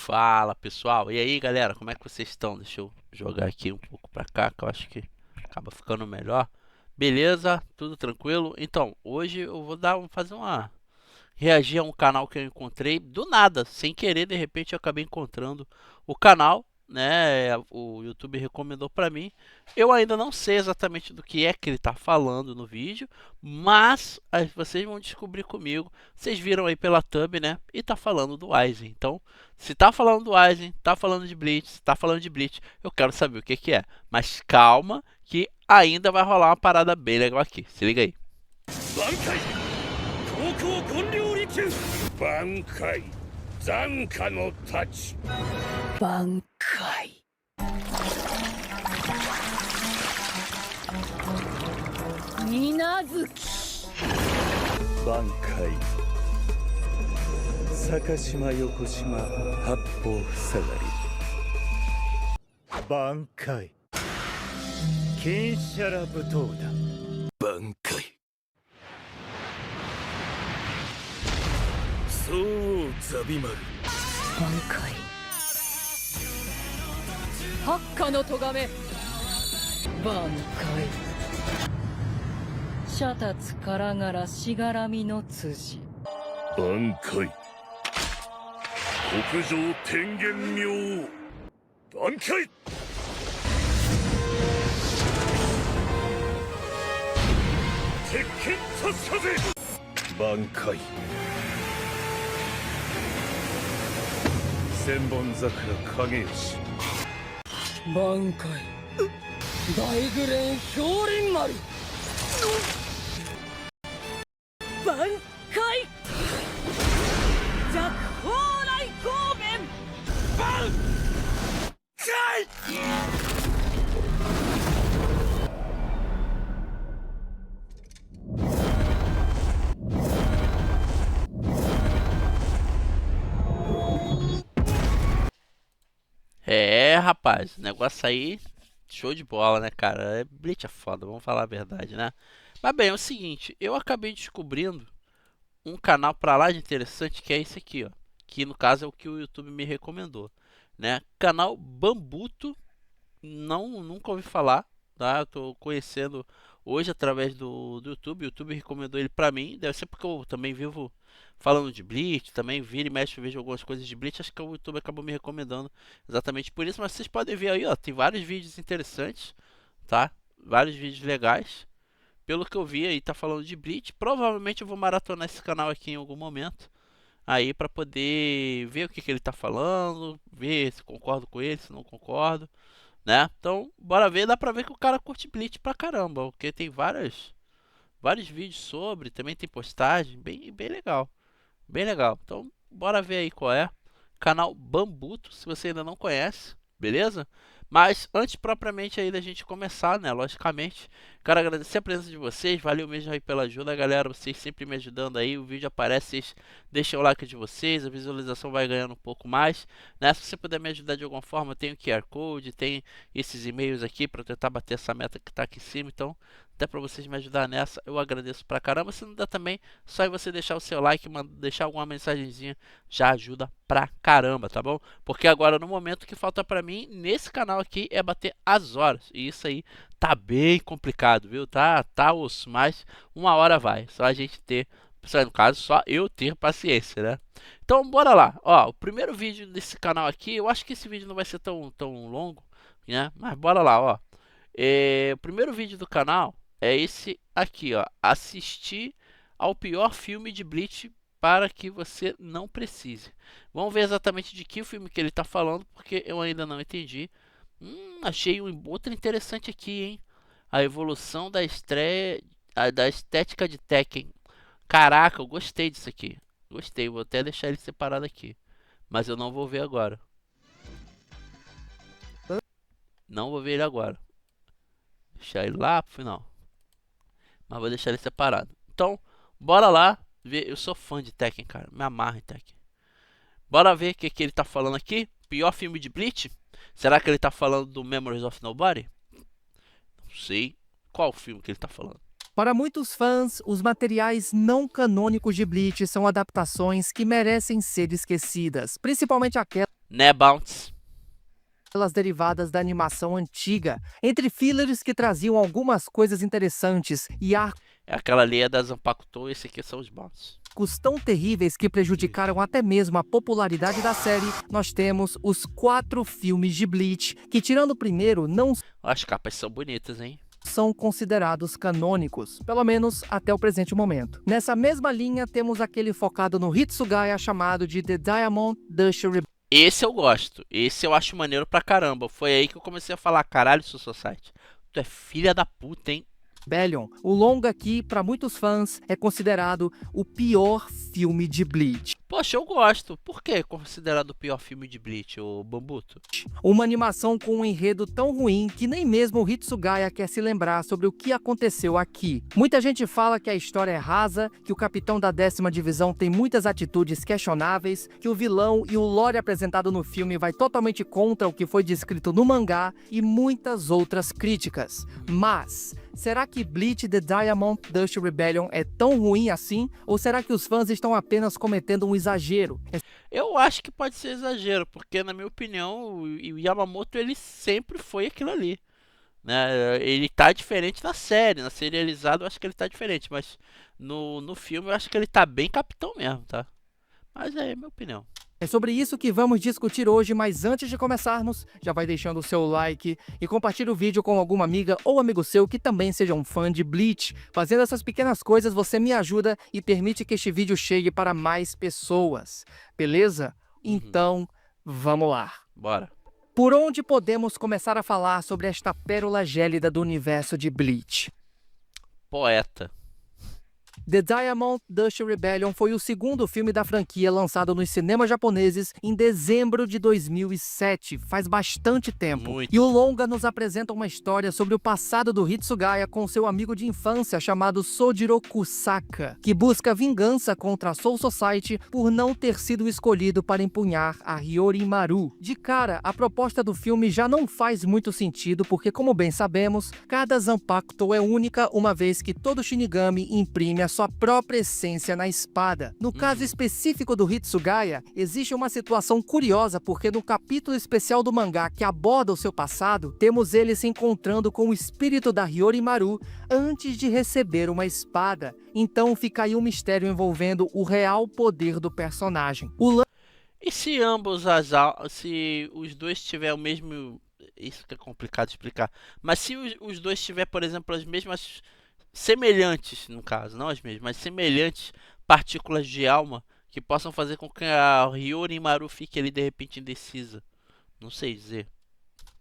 Fala pessoal, e aí galera, como é que vocês estão? Deixa eu jogar aqui um pouco pra cá, que eu acho que acaba ficando melhor. Beleza, tudo tranquilo? Então, hoje eu vou fazer uma reagir a um canal que eu encontrei do nada, sem querer, de repente eu acabei encontrando o canal, né? O YouTube recomendou pra mim. Eu ainda não sei exatamente do que é que ele tá falando no vídeo, mas vocês vão descobrir comigo. Vocês viram aí pela thumb, né? E tá falando do Aizen. Então, se tá falando do Aizen, tá falando de Bleach, se tá falando de Bleach, eu quero saber o que que é. Mas calma, que ainda vai rolar uma parada bem legal aqui. Se liga aí. 挽回残火の太刀挽回水無月挽回坂島横島八方塞がり挽回金シャラ舞踏団挽回そうザビマル挽回八下の咎め挽回シャタツからがらしがらみの辻挽回北上天元明挽回鉄拳差し風挽回千本桜影吉挽回大グレン氷林丸挽回弱砲来光面挽回Rapaz, o negócio aí, show de bola, né, cara? Bleach é foda, vamos falar a verdade, né? Mas bem, é o seguinte, eu acabei descobrindo um canal pra lá de interessante que é esse aqui, ó. Que no caso é o que o YouTube me recomendou, né? Canal Bambuto, nunca ouvi falar, tá? Eu tô conhecendo hoje através do YouTube. O YouTube recomendou ele pra mim, deve ser porque eu também vivo falando de Bleach, também vira e mexe, eu vejo algumas coisas de Bleach, acho que o YouTube acabou me recomendando exatamente por isso, mas vocês podem ver aí, ó, tem vários vídeos interessantes, tá? Vários vídeos legais. Pelo que eu vi aí, tá falando de Bleach. Provavelmente eu vou maratonar esse canal aqui em algum momento. Aí pra poder ver o que ele tá falando, ver se concordo com ele, se não concordo, né? Então, bora ver, dá pra ver que o cara curte Bleach pra caramba, porque tem vários vídeos sobre, também tem postagem, bem legal. Bem legal. Então, bora ver aí qual é. Canal Bambuto, se você ainda não conhece, beleza? Mas antes propriamente aí da gente começar, né, logicamente, quero agradecer a presença de vocês, valeu mesmo aí pela ajuda, galera, vocês sempre me ajudando aí, o vídeo aparece, vocês deixem o like de vocês, a visualização vai ganhando um pouco mais, né? Se você puder me ajudar de alguma forma, tem o QR Code, tem esses e-mails aqui para tentar bater essa meta que tá aqui em cima, então até para vocês me ajudar nessa, eu agradeço pra caramba. Se não der também, só é você deixar o seu like, deixar alguma mensagenzinha, já ajuda pra caramba, tá bom? Porque agora no momento que falta pra mim nesse canal aqui é bater as horas, e isso aí tá bem complicado, viu? Tá osso, mas uma hora vai, só a gente ter, no caso, só eu ter paciência, né? Então bora lá, ó, o primeiro vídeo desse canal aqui, eu acho que esse vídeo não vai ser tão longo, né? Mas bora lá, ó. O primeiro vídeo do canal é esse aqui, ó. Assistir ao pior filme de Bleach para que você não precise. Vamos ver exatamente de que filme que ele está falando, porque eu ainda não entendi. Achei outro interessante aqui, hein? A evolução da estreia, da estética de Tekken. Caraca, eu gostei disso aqui. Gostei, vou até deixar ele separado aqui. Mas eu não vou ver agora. Não vou ver ele agora. Deixar ele lá pro final. Mas vou deixar ele separado. Então, bora lá ver. Eu sou fã de Tekken, cara. Me amarro em Tekken. Bora ver o que ele tá falando aqui. Pior filme de Bleach? Será que ele tá falando do Memories of Nobody? Não sei. Qual filme que ele tá falando? Para muitos fãs, os materiais não canônicos de Bleach são adaptações que merecem ser esquecidas, principalmente aquelas Né, Bounce? Pelas derivadas da animação antiga, entre fillers que traziam algumas coisas interessantes e arcos É aquela ali é da Zanpakuto, esse aqui são os Bounce. tão terríveis que prejudicaram até mesmo a popularidade da série, nós temos os 4 filmes de Bleach, que tirando o primeiro, não As capas são bonitas, hein? são considerados canônicos, pelo menos até o presente momento. Nessa mesma linha, temos aquele focado no Hitsugaya chamado de The Diamond Dust Esse eu gosto. Esse eu acho maneiro pra caramba. Foi aí que eu comecei a falar, caralho, Soul Society. Tu é filha da puta, hein? Rebellion. O longa que, para muitos fãs, é considerado o pior filme de Bleach. Poxa, eu gosto. Por que é considerado o pior filme de Bleach, o Bambuto? Uma animação com um enredo tão ruim que nem mesmo o Hitsugaya quer se lembrar sobre o que aconteceu aqui. Muita gente fala que a história é rasa, que o capitão da 10ª divisão tem muitas atitudes questionáveis, que o vilão e o lore apresentado no filme vai totalmente contra o que foi descrito no mangá e muitas outras críticas. Mas será que Bleach The Diamond Dust Rebellion é tão ruim assim? Ou será que os fãs estão apenas cometendo um exagero? Eu acho que pode ser exagero, porque na minha opinião, o Yamamoto ele sempre foi aquilo ali. Né? Ele tá diferente na série, na serializado eu acho que ele tá diferente, mas no filme eu acho que ele tá bem capitão mesmo, tá? Mas é a minha opinião. É sobre isso que vamos discutir hoje, mas antes de começarmos, já vai deixando o seu like e compartilhe o vídeo com alguma amiga ou amigo seu que também seja um fã de Bleach. Fazendo essas pequenas coisas, você me ajuda e permite que este vídeo chegue para mais pessoas, beleza? Então, vamos lá. Bora. Por onde podemos começar a falar sobre esta pérola gélida do universo de Bleach? Poeta. The Diamond Dust Rebellion foi o segundo filme da franquia lançado nos cinemas japoneses em dezembro de 2007, faz bastante tempo. Muito. E o longa nos apresenta uma história sobre o passado do Hitsugaya com seu amigo de infância chamado Sojiro Kusaka, que busca vingança contra a Soul Society por não ter sido escolhido para empunhar a Ryorimaru. De cara, a proposta do filme já não faz muito sentido porque, como bem sabemos, cada Zanpakuto é única, uma vez que todo Shinigami imprime a sua própria essência na espada. No caso específico do Hitsugaya, existe uma situação curiosa porque no capítulo especial do mangá que aborda o seu passado, temos ele se encontrando com o espírito da Ryorimaru antes de receber uma espada. Então fica aí um mistério envolvendo o real poder do personagem. E se se os dois tiverem o mesmo... Isso que é complicado de explicar. Mas se os dois tiverem, por exemplo, as mesmas... semelhantes, no caso, não as mesmas, mas semelhantes partículas de alma que possam fazer com que a Ryorimaru fique ali de repente indecisa. Não sei dizer.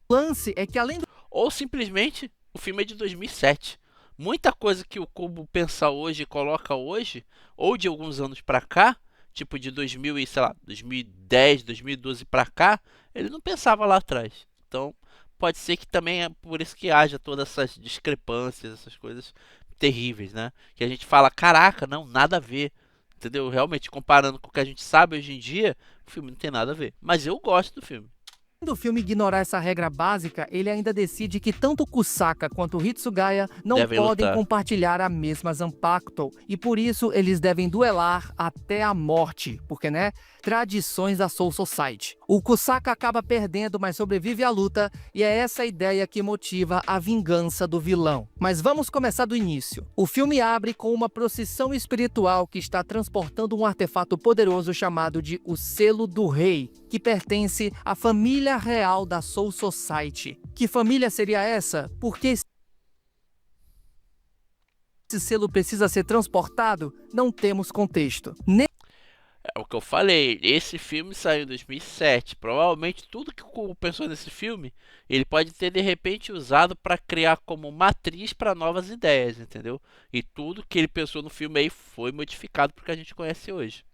O lance é que além do Ou simplesmente o filme é de 2007. Muita coisa que o Kubo pensa hoje e coloca hoje, ou de alguns anos pra cá, tipo de 2000 e sei lá, 2010, 2012 pra cá, ele não pensava lá atrás. Então, pode ser que também é por isso que haja todas essas discrepâncias, essas coisas terríveis, né? Que a gente fala, caraca, não, nada a ver. Entendeu? Realmente, comparando com o que a gente sabe hoje em dia, o filme não tem nada a ver. Mas eu gosto do filme. do filme ignorar essa regra básica, ele ainda decide que tanto Kusaka quanto Hitsugaya não Devem podem lutar. compartilhar a mesma Zanpakuto, e por isso eles devem duelar até a morte, porque, né, tradições da Soul Society. O Kusaka acaba perdendo, mas sobrevive à luta, e é essa a ideia que motiva a vingança do vilão. Mas vamos começar do início. O filme abre com uma procissão espiritual que está transportando um artefato poderoso chamado de o Selo do Rei, que pertence à família real da Soul Society. Que família seria essa? Por que esse selo precisa ser transportado? Não temos contexto. É o que eu falei, esse filme saiu em 2007. Provavelmente tudo que o Kubo pensou nesse filme, ele pode ter de repente usado para criar como matriz para novas ideias, entendeu? E tudo que ele pensou no filme aí foi modificado para o que a gente conhece hoje.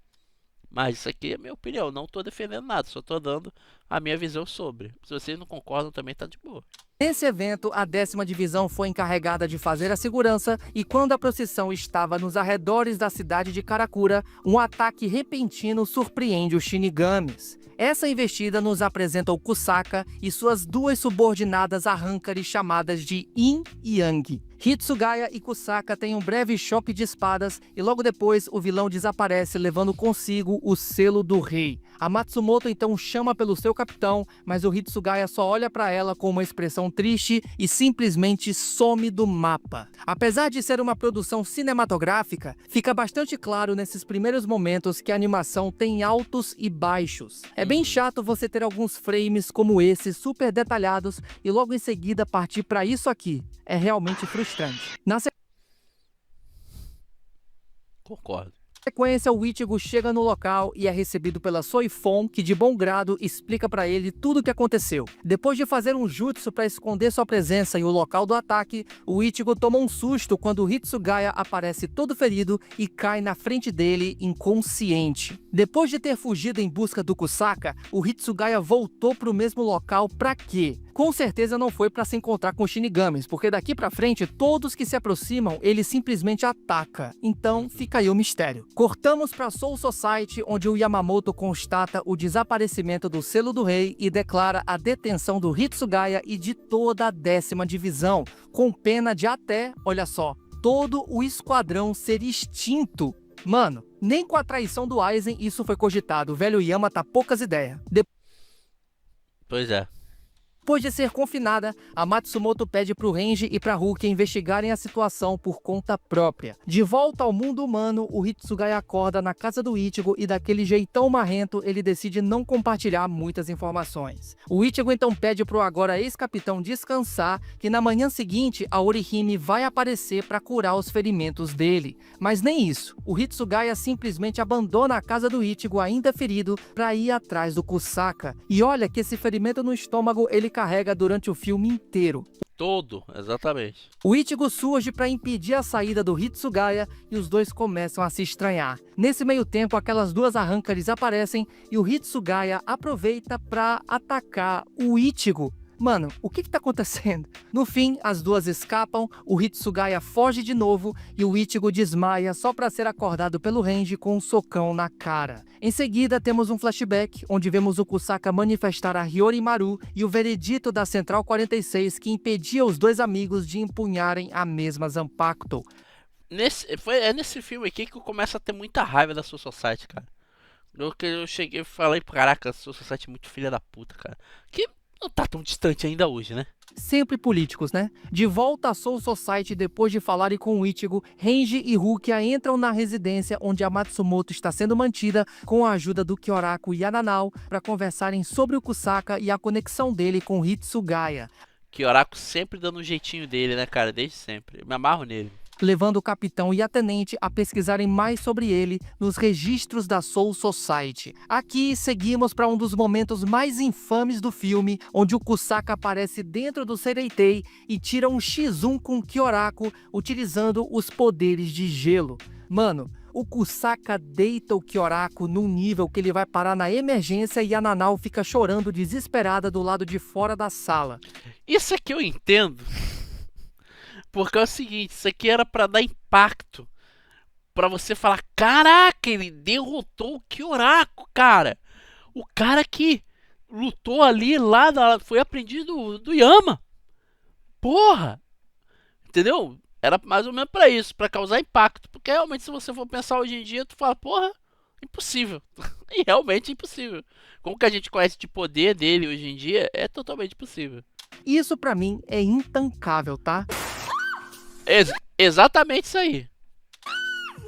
Mas isso aqui é a minha opinião, não estou defendendo nada, só estou dando a minha visão sobre. Se vocês não concordam, também tá de boa. Nesse evento, a 10ª divisão foi encarregada de fazer a segurança e quando a procissão estava nos arredores da cidade de Karakura, um ataque repentino surpreende os Shinigamis. Essa investida nos apresenta o Kusaka e suas duas subordinadas arrancares chamadas de Yin e Yang. Hitsugaya e Kusaka têm um breve choque de espadas e logo depois o vilão desaparece levando consigo o selo do rei. A Matsumoto então chama pelo seu capitão, mas o Hitsugaya só olha para ela com uma expressão triste e simplesmente some do mapa. Apesar de ser uma produção cinematográfica, fica bastante claro nesses primeiros momentos que a animação tem altos e baixos. É bem chato você ter alguns frames como esse super detalhados e logo em seguida partir para isso aqui. É realmente frustrante. Na Concordo. sequência, o Ichigo chega no local e é recebido pela Soifon, que de bom grado explica pra ele tudo o que aconteceu. Depois de fazer um jutsu para esconder sua presença e o local do ataque, o Ichigo toma um susto quando o Hitsugaya aparece todo ferido e cai na frente dele inconsciente. Depois de ter fugido em busca do Kusaka, o Hitsugaya voltou pro mesmo local pra quê? Com certeza não foi para se encontrar com os Shinigamis, porque daqui pra frente, todos que se aproximam, ele simplesmente ataca. Então, fica aí o mistério. Cortamos pra Soul Society, onde o Yamamoto constata o desaparecimento do selo do rei e declara a detenção do Hitsugaya e de toda a 10ª divisão, com pena de até, olha só, todo o esquadrão ser extinto. Mano, nem com a traição do Aizen isso foi cogitado, o velho Yama tá poucas ideias. Pois é. Depois de ser confinada, a Matsumoto pede pro Renji e pra Rukia investigarem a situação por conta própria. De volta ao mundo humano, o Hitsugaya acorda na casa do Ichigo e daquele jeitão marrento ele decide não compartilhar muitas informações. O Ichigo então pede pro agora ex-capitão descansar, que na manhã seguinte a Orihime vai aparecer para curar os ferimentos dele. Mas nem isso, o Hitsugaya simplesmente abandona a casa do Ichigo ainda ferido para ir atrás do Kusaka. E olha que esse ferimento no estômago ele carrega durante o filme inteiro. Todo, exatamente. O Ichigo surge para impedir a saída do Hitsugaya e os dois começam a se estranhar. Nesse meio tempo, aquelas duas arrancares aparecem e o Hitsugaya aproveita para atacar o Ichigo. Mano, o que tá acontecendo? No fim, as duas escapam, o Hitsugaya foge de novo e o Ichigo desmaia só para ser acordado pelo Renji com um socão na cara. Em seguida, temos um flashback, onde vemos o Kusaka manifestar a Hyorimaru e o veredito da Central 46 que impedia os dois amigos de empunharem a mesma Zanpakuto. É nesse filme aqui que eu começo a ter muita raiva da Soul Society, cara. Eu cheguei e falei, caraca, a Soul Society é muito filha da puta, cara. Que não tá tão distante ainda hoje, né? Sempre políticos, né? De volta à Soul Society, depois de falarem com o Ichigo, Renji e Rukia entram na residência onde a Matsumoto está sendo mantida com a ajuda do Kyoraku e a Nanao para conversarem sobre o Kusaka e a conexão dele com o Hitsugaya. Kyoraku sempre dando um jeitinho dele, né, cara? Desde sempre. Eu me amarro nele. Levando o capitão e a tenente a pesquisarem mais sobre ele nos registros da Soul Society. Aqui seguimos para um dos momentos mais infames do filme, onde o Kusaka aparece dentro do Sereitei e tira um X1 com Kyoraku utilizando os poderes de gelo. Mano, o Kusaka deita o Kyoraku num nível que ele vai parar na emergência e a Nanao fica chorando desesperada do lado de fora da sala. Isso aqui eu entendo. Porque é o seguinte, isso aqui era pra dar impacto. Pra você falar, caraca, ele derrotou o Kyoraku, cara. O cara que lutou ali, foi aprendiz do Yama. Porra! Entendeu? Era mais ou menos pra isso, pra causar impacto. Porque realmente, se você for pensar hoje em dia, tu fala, porra, impossível. E realmente é impossível. Como que a gente conhece de poder dele hoje em dia, é totalmente impossível. Isso pra mim é intancável, tá? Exatamente isso aí.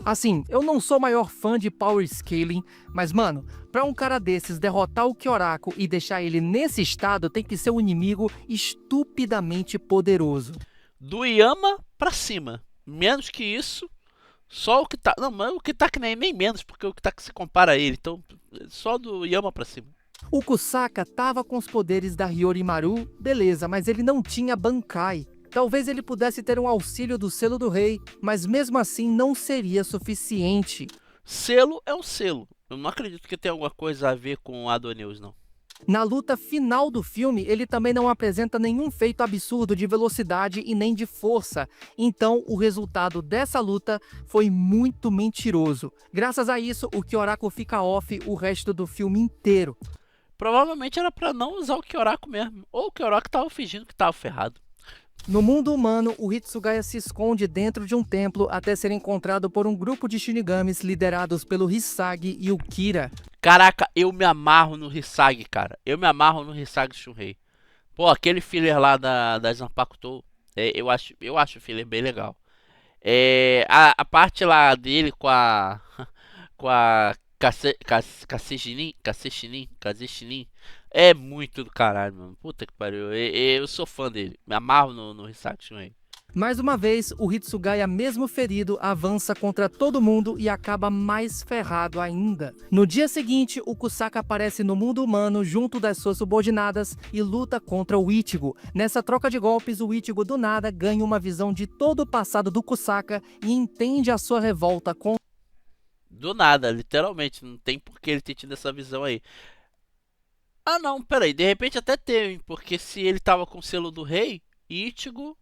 Assim, eu não sou maior fã de power scaling, mas mano, pra um cara desses derrotar o Kyoraku e deixar ele nesse estado, tem que ser um inimigo estupidamente poderoso. Do Yama pra cima. Menos que isso, só o que tá... Não, mas o que tá que nem menos, porque o que tá que se compara a ele. Então, só do Yama pra cima. O Kusaka tava com os poderes da Hyorimaru, beleza, mas ele não tinha Bankai. Talvez ele pudesse ter um auxílio do selo do rei, mas mesmo assim não seria suficiente. Selo é um selo. Eu não acredito que tenha alguma coisa a ver com Adoneus, não. Na luta final do filme, ele também não apresenta nenhum feito absurdo de velocidade e nem de força. Então, o resultado dessa luta foi muito mentiroso. Graças a isso, o Kyoraku fica off o resto do filme inteiro. Provavelmente era pra não usar o Kyoraku mesmo. Ou o Kyoraku tava fingindo que tava ferrado. No mundo humano, o Hitsugaya se esconde dentro de um templo até ser encontrado por um grupo de Shinigamis liderados pelo Hisagi e o Kira. Caraca, eu me amarro no Hisagi, cara. Eu me amarro no Hisagi Shunrei. Pô, aquele filler lá da Zanpakuto, eu acho o filler bem legal. A parte lá dele com a com a Kaseshinin é muito do caralho, mano. Puta que pariu. Eu sou fã dele. Me amarro no Hisaki Shunrei. Mais uma vez, o Hitsugaya, mesmo ferido, avança contra todo mundo e acaba mais ferrado ainda. No dia seguinte, o Kusaka aparece no mundo humano junto das suas subordinadas e luta contra o Ichigo. Nessa troca de golpes, o Ichigo do nada ganha uma visão de todo o passado do Kusaka e entende a sua revolta com... Do nada, literalmente. Não tem por que ele ter tido essa visão aí. Ah não, peraí. De repente até teve, porque se ele tava com o selo do rei, Ichigo,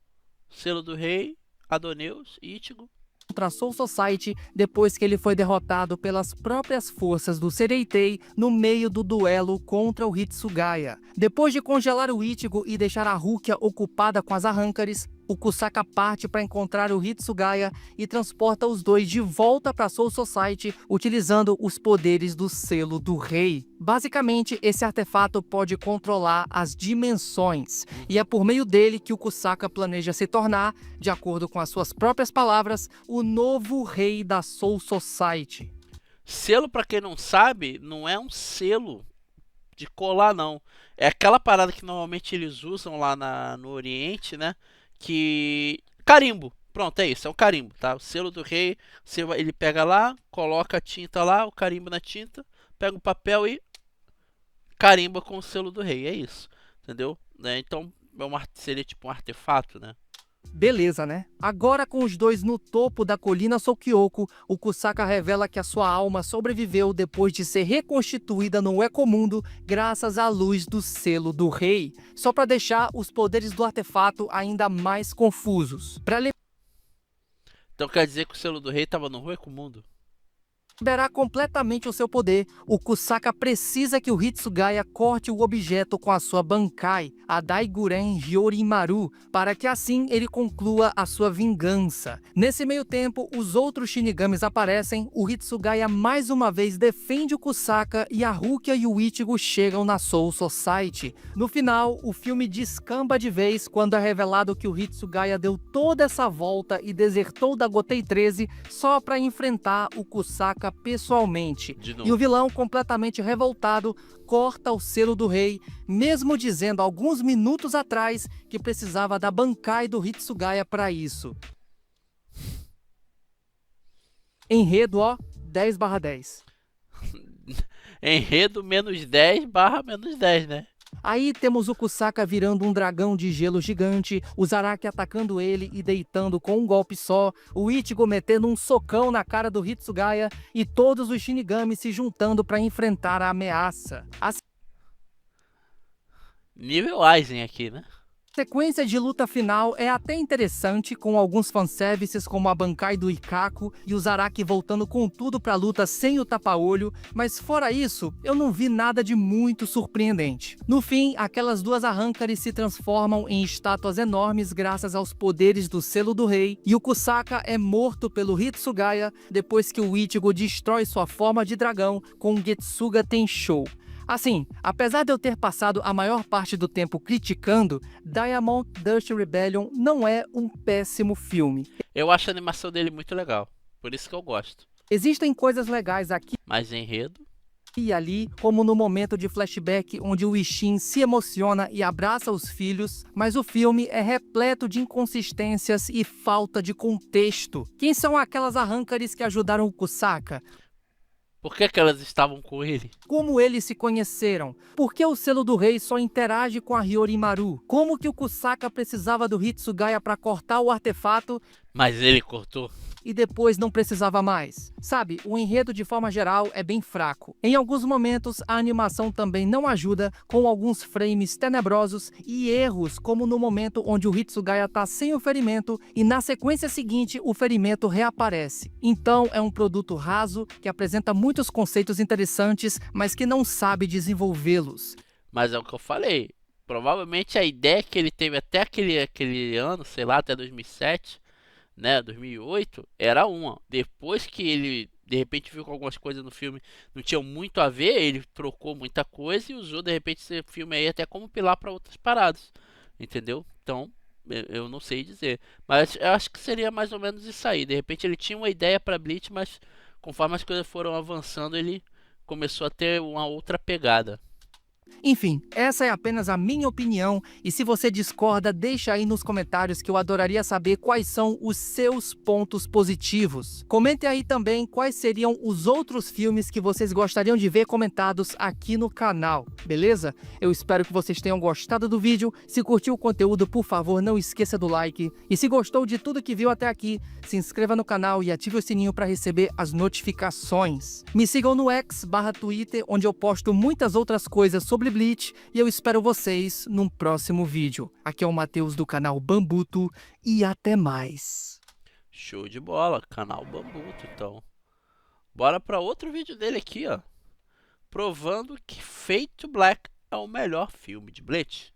selo do rei, Adoneus, Ichigo. Contra a Soul Society depois que ele foi derrotado pelas próprias forças do Sereitei no meio do duelo contra o Hitsugaya. Depois de congelar o Ichigo e deixar a Rukia ocupada com as Arrancares, o Kusaka parte para encontrar o Hitsugaya e transporta os dois de volta para a Soul Society utilizando os poderes do selo do rei. Basicamente, esse artefato pode controlar as dimensões e é por meio dele que o Kusaka planeja se tornar, de acordo com as suas próprias palavras, o novo rei da Soul Society. Selo, pra quem não sabe, não é um selo de colar, não. É aquela parada que normalmente eles usam lá no Oriente, né? Que... Carimbo. Pronto, é isso, é um carimbo, tá? O selo do rei, ele pega lá, coloca a tinta lá, o carimbo na tinta, pega o papel e carimba com o selo do rei, é isso, entendeu? Então, seria tipo um artefato, né? Beleza, né? Agora com os dois no topo da colina Sokyoko, o Kusaka revela que a sua alma sobreviveu depois de ser reconstituída no Ecomundo graças à luz do selo do rei, só para deixar os poderes do artefato ainda mais confusos. Para Então quer dizer que o selo do rei tava no Ecomundo? liberar completamente o seu poder, o Kusaka precisa que o Hitsugaya corte o objeto com a sua Bankai, a Daiguren Hyorimaru, para que assim ele conclua a sua vingança. Nesse meio tempo, os outros Shinigamis aparecem, o Hitsugaya mais uma vez defende o Kusaka e a Rukia e o Ichigo chegam na Soul Society. No final, o filme descamba de vez quando é revelado que o Hitsugaya deu toda essa volta e desertou da Gotei 13 só para enfrentar o Kusaka pessoalmente. E o vilão, completamente revoltado, corta o selo do rei, mesmo dizendo alguns minutos atrás que precisava da Bankai do Hitsugaya para isso. Enredo, ó, 10/10. Enredo -10/-10, né? Aí temos o Kusaka virando um dragão de gelo gigante, o Zaraki atacando ele e deitando com um golpe só, o Ichigo metendo um socão na cara do Hitsugaya e todos os Shinigami se juntando para enfrentar a ameaça. A Nível Aizen aqui, né? sequência de luta final é até interessante, com alguns fanservices como a Bankai do Ikkaku e o Zaraki voltando com tudo pra luta sem o tapa-olho, mas fora isso, eu não vi nada de muito surpreendente. No fim, aquelas duas Arrancares se transformam em estátuas enormes graças aos poderes do selo do rei, e o Kusaka é morto pelo Hitsugaya depois que o Ichigo destrói sua forma de dragão com o Getsuga Tenshou. Assim, apesar de eu ter passado a maior parte do tempo criticando, Diamond Dust Rebellion não é um péssimo filme. Eu acho a animação dele muito legal, por isso que eu gosto. Existem coisas legais aqui Mas enredo... e ali, como no momento de flashback onde o Ishin se emociona e abraça os filhos, mas o filme é repleto de inconsistências e falta de contexto. Quem são aquelas Arrancares que ajudaram o Kusaka? Por que elas estavam com ele? Como eles se conheceram? Por que o selo do rei só interage com a Hyorimaru? Como que o Kusaka precisava do Hitsugaya para cortar o artefato Mas ele cortou. e depois não precisava mais? Sabe, o enredo de forma geral é bem fraco. Em alguns momentos, a animação também não ajuda, com alguns frames tenebrosos e erros, como no momento onde o Hitsugaya tá sem o ferimento e na sequência seguinte o ferimento reaparece. Então é um produto raso que apresenta muitos conceitos interessantes, mas que não sabe desenvolvê-los. Mas é o que eu falei. Provavelmente a ideia que ele teve até aquele ano, sei lá, até 2007, né, 2008, era uma. Depois que ele de repente viu que algumas coisas no filme não tinham muito a ver, ele trocou muita coisa e usou de repente esse filme aí até como pilar para outras paradas, entendeu? Então, eu não sei dizer, mas eu acho que seria mais ou menos isso aí. De repente ele tinha uma ideia para Bleach, mas conforme as coisas foram avançando, ele começou a ter uma outra pegada. Enfim, essa é apenas a minha opinião e se você discorda, deixa aí nos comentários que eu adoraria saber quais são os seus pontos positivos. Comente aí também quais seriam os outros filmes que vocês gostariam de ver comentados aqui no canal, beleza? Eu espero que vocês tenham gostado do vídeo. Se curtiu o conteúdo, por favor, não esqueça do like. E se gostou de tudo que viu até aqui, se inscreva no canal e ative o sininho para receber as notificações. Me sigam no X/Twitter, onde eu posto muitas outras coisas sobre Bleach, e eu espero vocês num próximo vídeo. Aqui é o Matheus do canal Bambuto e até mais. Show de bola, canal Bambuto, então. Bora para outro vídeo dele aqui, ó. Provando que Fade to Black é o melhor filme de Bleach.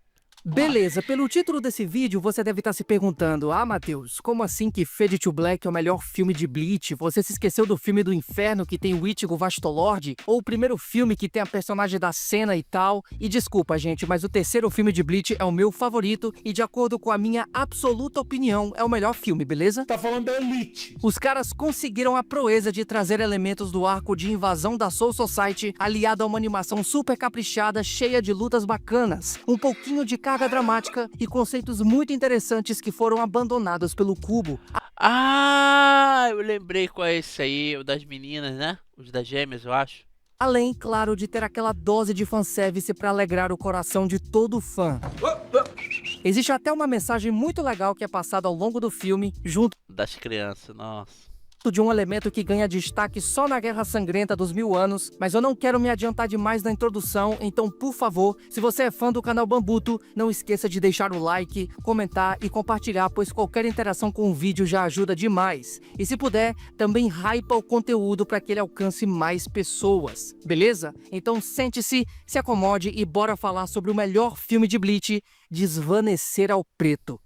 Beleza, pelo título desse vídeo você deve estar se perguntando: ah, Matheus, como assim que Fade to Black é o melhor filme de Bleach? Você se esqueceu do filme do inferno que tem o Ichigo Vastolord? Ou o primeiro filme que tem a personagem da Senna e tal? E desculpa, gente, mas o terceiro filme de Bleach é o meu favorito e de acordo com a minha absoluta opinião é o melhor filme, beleza? Tá falando da Elite. Os caras conseguiram a proeza de trazer elementos do arco de invasão da Soul Society aliado a uma animação super caprichada, cheia de lutas bacanas, um pouquinho de carga dramática e conceitos muito interessantes que foram abandonados pelo Kubo. Ah, eu lembrei qual é esse aí, o das meninas, né? Os das gêmeas, eu acho. Além, claro, de ter aquela dose de fanservice para alegrar o coração de todo fã. Existe até uma mensagem muito legal que é passada ao longo do filme, junto Das crianças, nossa. de um elemento que ganha destaque só na Guerra Sangrenta dos 1000 anos, mas eu não quero me adiantar demais na introdução, então por favor, se você é fã do canal Bambuto, não esqueça de deixar o like, comentar e compartilhar, pois qualquer interação com o vídeo já ajuda demais. E se puder, também hypa o conteúdo para que ele alcance mais pessoas, beleza? Então sente-se, se acomode e bora falar sobre o melhor filme de Bleach, Desvanecer ao Preto.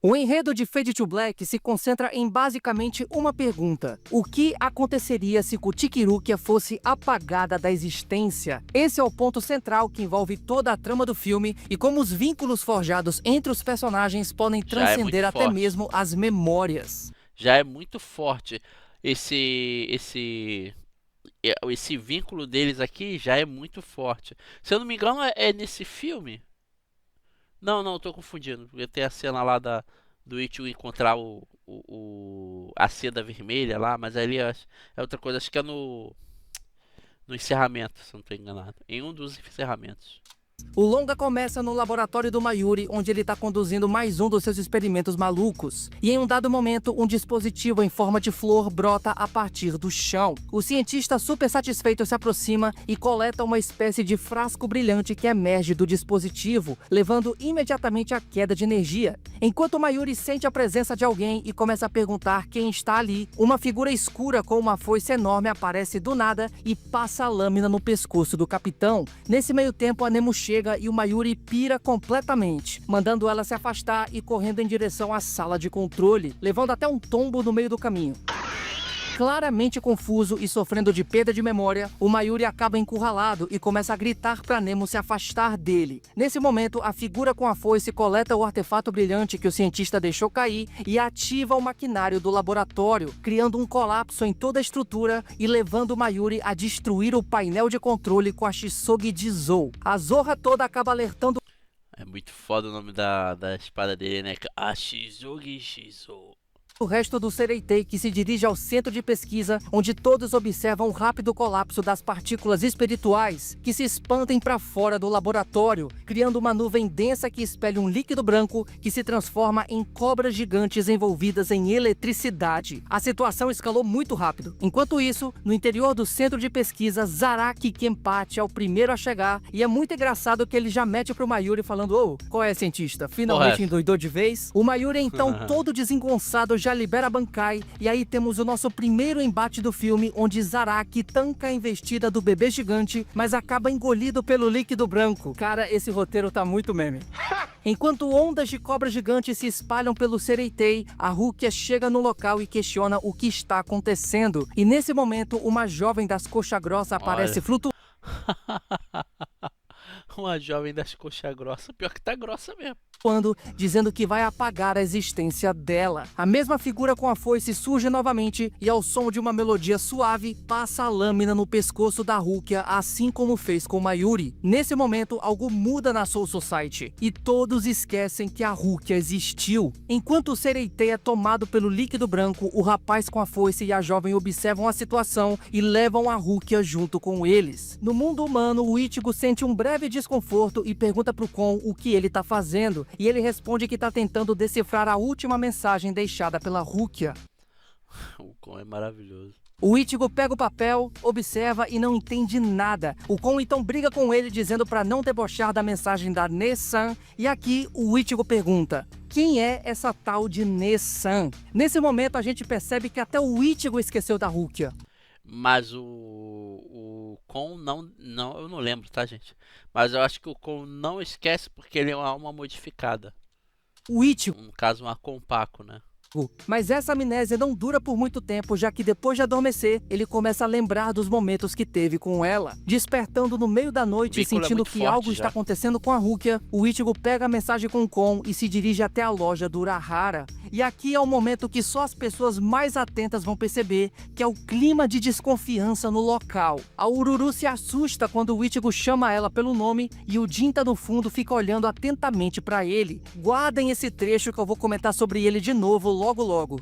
O enredo de Fade to Black se concentra em basicamente uma pergunta: o que aconteceria se Kutikirukia fosse apagada da existência? Esse é o ponto central que envolve toda a trama do filme e como os vínculos forjados entre os personagens podem transcender até forte. mesmo as memórias. Já é muito forte esse vínculo deles aqui, já é muito forte. Se eu não me engano, é nesse filme. Não, tô confundindo. Porque tem a cena lá do Ichigo encontrar a seda vermelha lá, mas ali é outra coisa. Acho que é no encerramento, se eu não estou enganado. Em um dos encerramentos. O longa começa no laboratório do Mayuri, onde ele está conduzindo mais um dos seus experimentos malucos. E em um dado momento, um dispositivo em forma de flor brota a partir do chão. O cientista, super satisfeito, se aproxima e coleta uma espécie de frasco brilhante que emerge do dispositivo, levando imediatamente à queda de energia. Enquanto o Mayuri sente a presença de alguém e começa a perguntar quem está ali, uma figura escura com uma foice enorme aparece do nada e passa a lâmina no pescoço do capitão. Nesse meio tempo, a Nemo chega e o Mayuri pira completamente, mandando ela se afastar e correndo em direção à sala de controle, levando até um tombo no meio do caminho. Claramente confuso e sofrendo de perda de memória, o Mayuri acaba encurralado e começa a gritar para Nemo se afastar dele. Nesse momento, a figura com a foice coleta o artefato brilhante que o cientista deixou cair e ativa o maquinário do laboratório, criando um colapso em toda a estrutura e levando o Mayuri a destruir o painel de controle com a Shisogi de Zou. A Zorra toda acaba alertando É muito foda o nome da espada dele, né? Ashizogi Shizo. o resto do Sereitei, que se dirige ao centro de pesquisa, onde todos observam o rápido colapso das partículas espirituais, que se expandem para fora do laboratório, criando uma nuvem densa que espelha um líquido branco que se transforma em cobras gigantes envolvidas em eletricidade. A situação escalou muito rápido. Enquanto isso, no interior do centro de pesquisa, Zaraki Kenpachi é o primeiro a chegar, e é muito engraçado que ele já mete pro Mayuri falando: ô, qual é, cientista? Finalmente Correto. endoidou de vez? O Mayuri, então, todo desengonçado, já libera a Bankai, e aí temos o nosso primeiro embate do filme, onde Zaraki tanca a investida do bebê gigante, mas acaba engolido pelo líquido branco. Cara, esse roteiro tá muito meme. Enquanto ondas de cobra gigante se espalham pelo Sereitei, a Rukia chega no local e questiona o que está acontecendo. E nesse momento, uma jovem das coxa grossa aparece flutuando. Uma jovem das coxas grossas. Pior que tá grossa mesmo. Dizendo que vai apagar a existência dela. A mesma figura com a foice surge novamente e, ao som de uma melodia suave, passa a lâmina no pescoço da Rukia, assim como fez com Mayuri. Nesse momento, algo muda na Soul Society e todos esquecem que a Rukia existiu. Enquanto o Sereitei é tomado pelo líquido branco, o rapaz com a foice e a jovem observam a situação e levam a Rukia junto com eles. No mundo humano, o Ichigo sente um breve desconforto e pergunta pro Kon o que ele tá fazendo. E ele responde que tá tentando decifrar a última mensagem deixada pela Rukia. O Kon é maravilhoso. O Ichigo pega o papel, observa e não entende nada. O Kon então briga com ele dizendo para não debochar da mensagem da Ne-san. E aqui o Ichigo pergunta: quem é essa tal de Ne-san? Nesse momento a gente percebe que até o Ichigo esqueceu da Rukia. Mas o Kon não, eu não lembro, tá, gente? Mas eu acho que o Kon não esquece porque ele é uma alma modificada. O Ichigo. No caso, uma Konpaku, né? Mas essa amnésia não dura por muito tempo, já que depois de adormecer, ele começa a lembrar dos momentos que teve com ela. Despertando no meio da noite e sentindo que algo está acontecendo com a Rukia, o Ichigo pega a mensagem com o Kon e se dirige até a loja do Urahara. E aqui é o momento que só as pessoas mais atentas vão perceber, que é o clima de desconfiança no local. A Ururu se assusta quando o Ichigo chama ela pelo nome e o Jinta no fundo fica olhando atentamente para ele. Guardem esse trecho que eu vou comentar sobre ele de novo logo.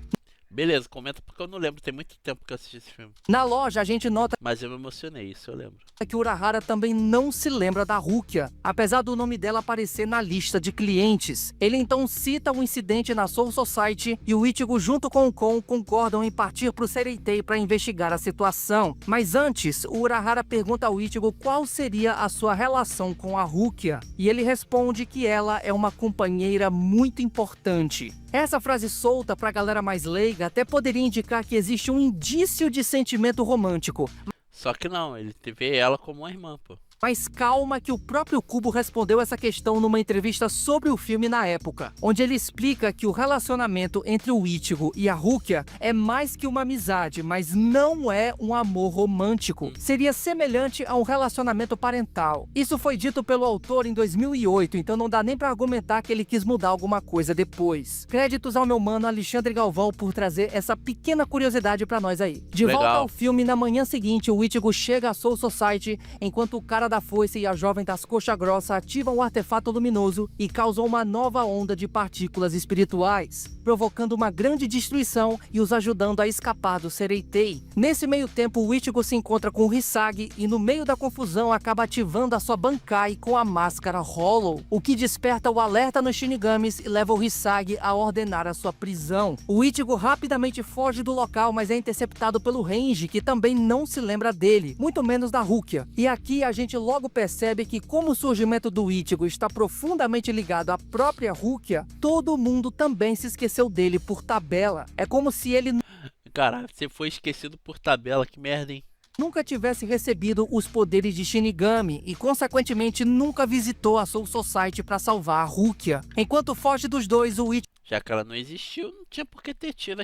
Beleza, comenta porque eu não lembro, tem muito tempo que eu assisti esse filme. Na loja a gente nota Mas eu me emocionei, isso eu lembro. que o Urahara também não se lembra da Rukia, apesar do nome dela aparecer na lista de clientes. Ele então cita o incidente na Soul Society e o Ichigo junto com o Kon concordam em partir pro Sereitei para investigar a situação. Mas antes, o Urahara pergunta ao Ichigo qual seria a sua relação com a Rukia, e ele responde que ela é uma companheira muito importante. Essa frase solta pra galera mais leiga até poderia indicar que existe um indício de sentimento romântico. Só que não, ele vê ela como uma irmã, pô. Mas calma que o próprio Kubo respondeu essa questão numa entrevista sobre o filme na época, onde ele explica que o relacionamento entre o Ichigo e a Rukia é mais que uma amizade, mas não é um amor romântico. Seria semelhante a um relacionamento parental. Isso foi dito pelo autor em 2008, então não dá nem pra argumentar que ele quis mudar alguma coisa depois. Créditos ao meu mano Alexandre Galvão por trazer essa pequena curiosidade pra nós aí. De volta ao filme, na manhã seguinte, o Ichigo chega à Soul Society, enquanto o cara da foice e a jovem das coxa grossa ativam o artefato luminoso e causam uma nova onda de partículas espirituais, provocando uma grande destruição e os ajudando a escapar do Sereitei. Nesse meio tempo, o Ichigo se encontra com o Hisagi e no meio da confusão acaba ativando a sua Bankai com a máscara Hollow, o que desperta o alerta nos Shinigamis e leva o Hisagi a ordenar a sua prisão. O Ichigo rapidamente foge do local, mas é interceptado pelo Renji, que também não se lembra dele, muito menos da Rukia. E aqui a gente logo percebe que, como o surgimento do Ichigo está profundamente ligado à própria Rukia, todo mundo também se esqueceu dele por tabela. É como se ele Caralho, você foi esquecido por tabela, que merda, hein? nunca tivesse recebido os poderes de Shinigami e, consequentemente, nunca visitou a Soul Society para salvar a Rukia. Enquanto foge dos dois, o Ichigo... Já que ela não existiu, não tinha por que ter tido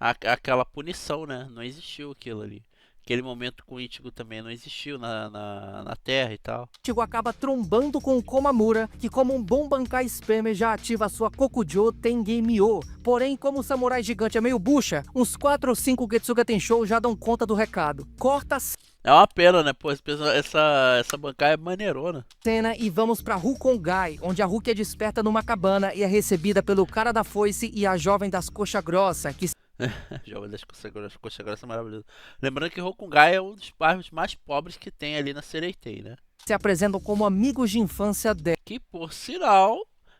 aquela punição, né? Não existiu aquilo ali. Aquele momento com o Ichigo também não existiu na Terra e tal. Ichigo acaba trombando com o Komamura, que como um bom Bankai Spammer já ativa sua Kokujo Tengemyo. Porém, como o samurai gigante é meio bucha, uns 4 ou 5 Getsuga Tenshou já dão conta do recado. Corta a É uma pena, né? Pô, essa Bankai é maneirona. cena e vamos pra Rukongai, onde a Rukia desperta numa cabana e é recebida pelo cara da foice e a jovem das coxa grossa, que Jovem das coxa grossa é maravilhoso. Lembrando que Rokugai é um dos bairros mais pobres que tem ali na Sereitei, né? se apresentam como amigos de infância dela. Que, por sinal,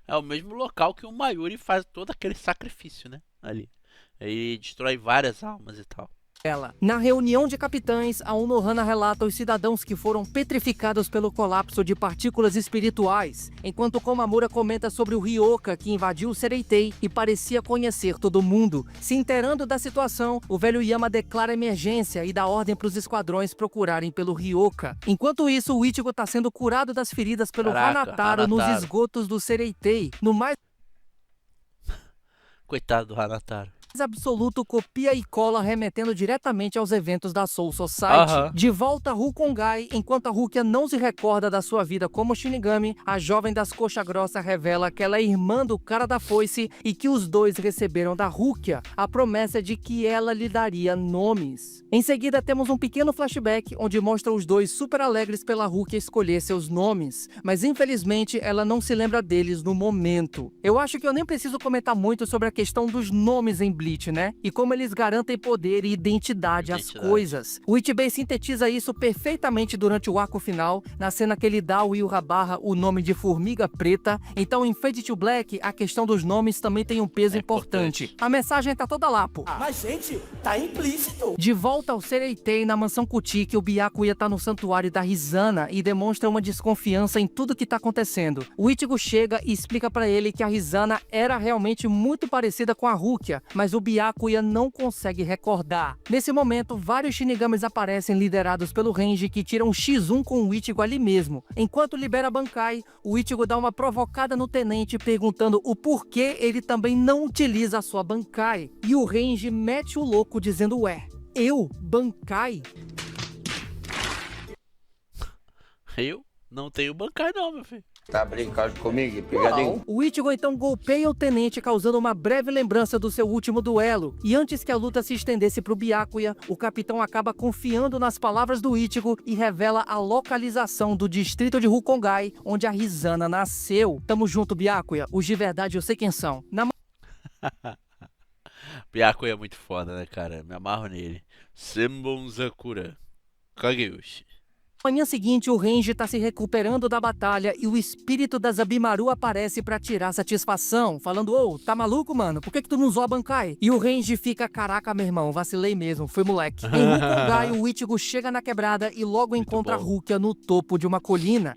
é o mesmo local que o Mayuri faz todo aquele sacrifício, né? Ali. Ele destrói várias almas e tal. ela. Na reunião de capitães, a Unohana relata os cidadãos que foram petrificados pelo colapso de partículas espirituais, enquanto Komamura comenta sobre o Ryoka que invadiu o Sereitei e parecia conhecer todo mundo. Se inteirando da situação, o velho Yama declara emergência e dá ordem para os esquadrões procurarem pelo Ryoka. Enquanto isso, o Ichigo está sendo curado das feridas pelo Hanataro nos esgotos do Sereitei. No mais Coitado do Hanataro. absoluto, copia e cola, remetendo diretamente aos eventos da Soul Society. De volta a Rukongai, enquanto a Rukia não se recorda da sua vida como Shinigami, a jovem das coxa grossa revela que ela é irmã do cara da foice e que os dois receberam da Rukia a promessa de que ela lhe daria nomes. Em seguida temos um pequeno flashback onde mostra os dois super alegres pela Rukia escolher seus nomes, mas infelizmente ela não se lembra deles no momento. Eu acho que eu nem preciso comentar muito sobre a questão dos nomes em Bleach, né? E como eles garantem poder e identidade às coisas. O Ichibei sintetiza isso perfeitamente durante o arco final, na cena que ele dá ao Yurabarra o nome de Formiga Preta. Então em Fade to Black, a questão dos nomes também tem um peso importante. A mensagem tá toda lá, pô. Mas, gente, tá implícito. De volta ao Sereitei, na mansão Kutiki, o Byakuya tá no santuário da Rizana e demonstra uma desconfiança em tudo que tá acontecendo. O Ichigo chega e explica pra ele que a Rizana era realmente muito parecida com a Rukia, mas o Byakuya não consegue recordar. Nesse momento, vários Shinigamis aparecem liderados pelo Renji, que tiram um X1 com o Ichigo ali mesmo. Enquanto libera Bankai, o Ichigo dá uma provocada no tenente perguntando o porquê ele também não utiliza a sua Bankai. E o Renji mete o louco dizendo, ué, eu? Bankai? Eu não tenho Bankai não, meu filho. Tá brincando comigo, pegadinho? O Ichigo então golpeia o tenente, causando uma breve lembrança do seu último duelo. E antes que a luta se estendesse pro Byakuya, o capitão acaba confiando nas palavras do Ichigo e revela a localização do distrito de Rukongai, onde a Rizana nasceu. Tamo junto, Byakuya. Os de verdade eu sei quem são. Byakuya é muito foda, né, cara? Me amarro nele. Senbon Sakura Kageushi. Na manhã seguinte, o Renji tá se recuperando da batalha e o espírito da Zabimaru aparece pra tirar satisfação, falando, ô, tá maluco, mano? Por que tu não usou a Bankai? E o Renji fica, caraca, meu irmão, vacilei mesmo, fui moleque. Em Rukongai, o Ichigo chega na quebrada e logo encontra a Rukia no topo de uma colina.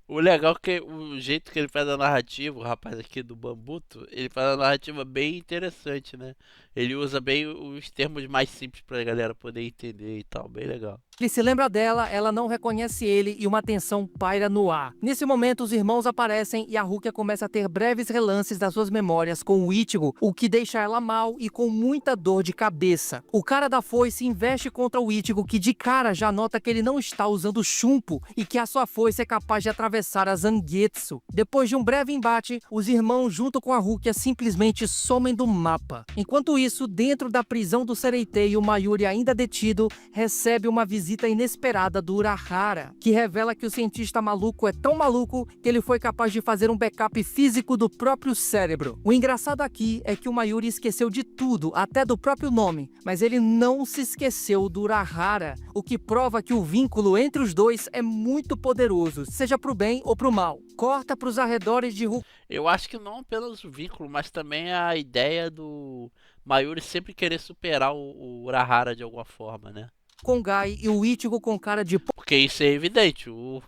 O legal é que o jeito que ele faz a narrativa, o rapaz aqui do Bambuto, ele faz a narrativa bem interessante, né? Ele usa bem os termos mais simples pra galera poder entender e tal, bem legal. Ele se lembra dela, ela não reconhece ele e uma tensão paira no ar. Nesse momento, os irmãos aparecem e a Rukia começa a ter breves relances das suas memórias com o Ichigo, o que deixa ela mal e com muita dor de cabeça. O cara da foice investe contra o Ichigo, que de cara já nota que ele não está usando chumpo e que a sua foice é capaz de atravessar a Zangetsu. Depois de um breve embate, os irmãos junto com a Rukia simplesmente somem do mapa. Enquanto isso, dentro da prisão do Sereitei, o Mayuri, ainda detido, recebe uma visita inesperada do Urahara, que revela que o cientista maluco é tão maluco que ele foi capaz de fazer um backup físico do próprio cérebro. O engraçado aqui é que o Mayuri esqueceu de tudo, até do próprio nome, mas ele não se esqueceu do Urahara, o que prova que o vínculo entre os dois é muito poderoso, seja pro bem ou pro mal. Corta pros arredores de Eu acho que não apenas o vínculo, mas também a ideia do Mayuri sempre querer superar o Urahara de alguma forma, né? Rukongai e o Ichigo com cara de Porque isso é evidente, o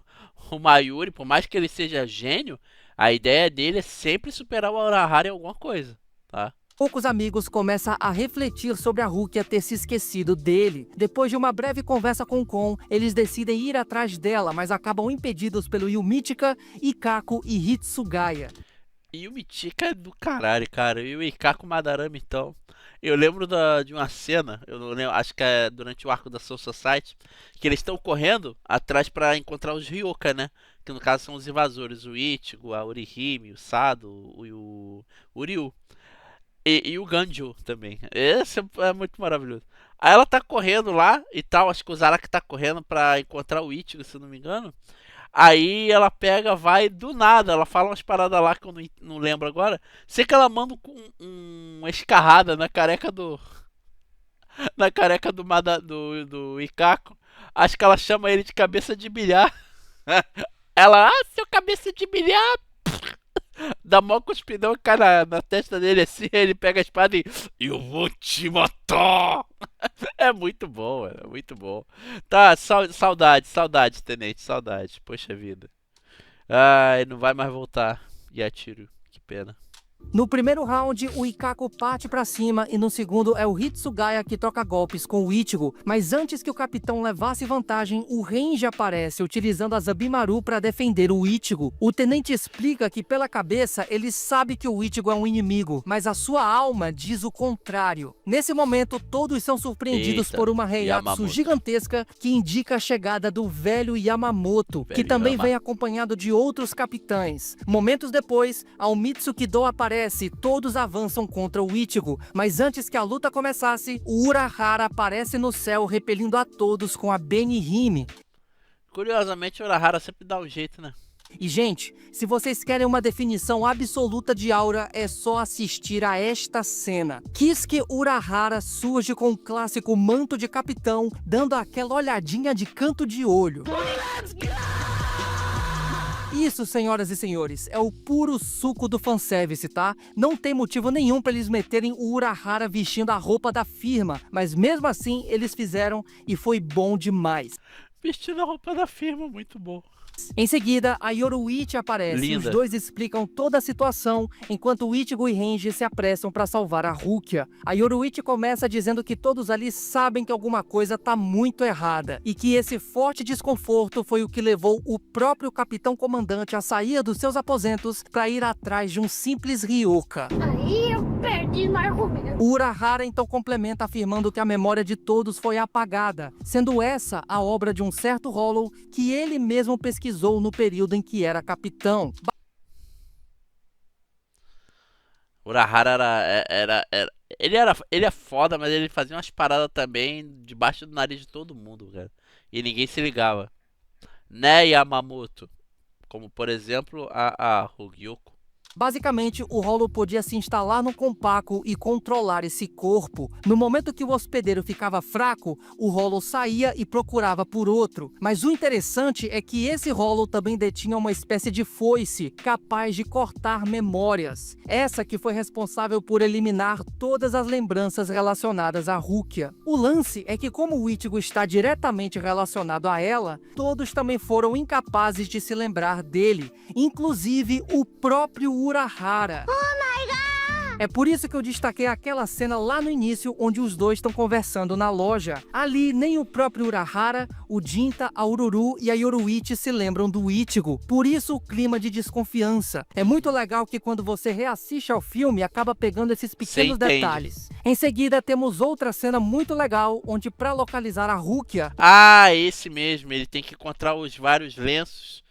Mayuri, por mais que ele seja gênio, a ideia dele é sempre superar o Urahara em alguma coisa, tá? poucos amigos começa a refletir sobre a Rukia ter se esquecido dele. Depois de uma breve conversa com Kon, eles decidem ir atrás dela, mas acabam impedidos pelo Yumichika, Ikako e Hitsugaya. E o Mitika é do caralho, cara. E o Ikako Madarame, então. Eu lembro de uma cena, eu não lembro, acho que é durante o arco da Soul Society, que eles estão correndo atrás pra encontrar os Ryoka, né? Que no caso são os invasores, o Ichigo, a Orihime, o Sado, o Ryu. E o Ganjo também. Esse é muito maravilhoso. Aí ela tá correndo lá e tal, acho que o Zaraki tá correndo pra encontrar o Ichigo, se eu não me engano. Aí ela pega, vai do nada, ela fala umas paradas lá que eu não lembro agora. Sei que ela manda uma escarrada na careca do. Na careca do Ikako. Acho que ela chama ele de cabeça de bilhar. Ela, seu cabeça de bilhar! dá mó cuspidão, cara, na testa dele assim, ele pega a espada e... Eu vou te matar! É muito bom, mano, é muito bom. Tá, saudade, tenente, saudade. Poxa vida. Ai, não vai mais voltar. E atiro, que pena. No primeiro round, o Ikako parte pra cima e no segundo é o Hitsugaya que troca golpes com o Ichigo, mas antes que o capitão levasse vantagem, o Renji aparece utilizando a Zabimaru para defender o Ichigo. O tenente explica que pela cabeça ele sabe que o Ichigo é um inimigo, mas a sua alma diz o contrário. Nesse momento, todos são surpreendidos por uma Heiatsu Yamamoto. gigantesca que indica a chegada do velho Yamamoto, que Velho também Yama. vem acompanhado de outros capitães. Momentos depois, ao Mitsukido aparece, todos avançam contra o Ichigo, mas antes que a luta começasse, o Urahara aparece no céu repelindo a todos com a Benihime. Curiosamente, o Urahara sempre dá um jeito, né? E gente, se vocês querem uma definição absoluta de aura, é só assistir a esta cena. Kisuke Urahara surge com o clássico manto de capitão, dando aquela olhadinha de canto de olho. Isso, senhoras e senhores, é o puro suco do fanservice, tá? Não tem motivo nenhum pra eles meterem o Urahara vestindo a roupa da firma, mas mesmo assim eles fizeram e foi bom demais. Vestindo a roupa da firma, muito bom. Em seguida, a Yoruichi aparece e Linda. os dois explicam toda a situação, enquanto o Ichigo e Renji se apressam para salvar a Rukia. A Yoruichi começa dizendo que todos ali sabem que alguma coisa tá muito errada, e que esse forte desconforto foi o que levou o próprio capitão comandante a sair dos seus aposentos para ir atrás de um simples Ryoka. Aí eu perdi no argumento. O Urahara então complementa afirmando que a memória de todos foi apagada, sendo essa a obra de um certo Hollow que ele mesmo pesquisou no período em que era capitão. O Urahara ele é foda, mas ele fazia umas paradas também debaixo do nariz de todo mundo, cara. E ninguém se ligava. Né, Yamamoto? Como, por exemplo, a Hogyoko. Basicamente, o Hollow podia se instalar no Compako e controlar esse corpo. No momento que o hospedeiro ficava fraco, o Hollow saía e procurava por outro. Mas o interessante é que esse Hollow também detinha uma espécie de foice, capaz de cortar memórias. Essa que foi responsável por eliminar todas as lembranças relacionadas à Rukia. O lance é que como o Ichigo está diretamente relacionado a ela, todos também foram incapazes de se lembrar dele, inclusive o próprio Urahara. É por isso que eu destaquei aquela cena lá no início, onde os dois estão conversando na loja. Ali, nem o próprio Urahara, o Jinta, a Ururu e a Yoruichi se lembram do Ichigo. Por isso o clima de desconfiança. É muito legal que quando você reassiste ao filme, acaba pegando esses pequenos entende. detalhes. Em seguida, temos outra cena muito legal, onde para localizar a Rukia, Ah, esse mesmo. Ele tem que encontrar os vários lenços.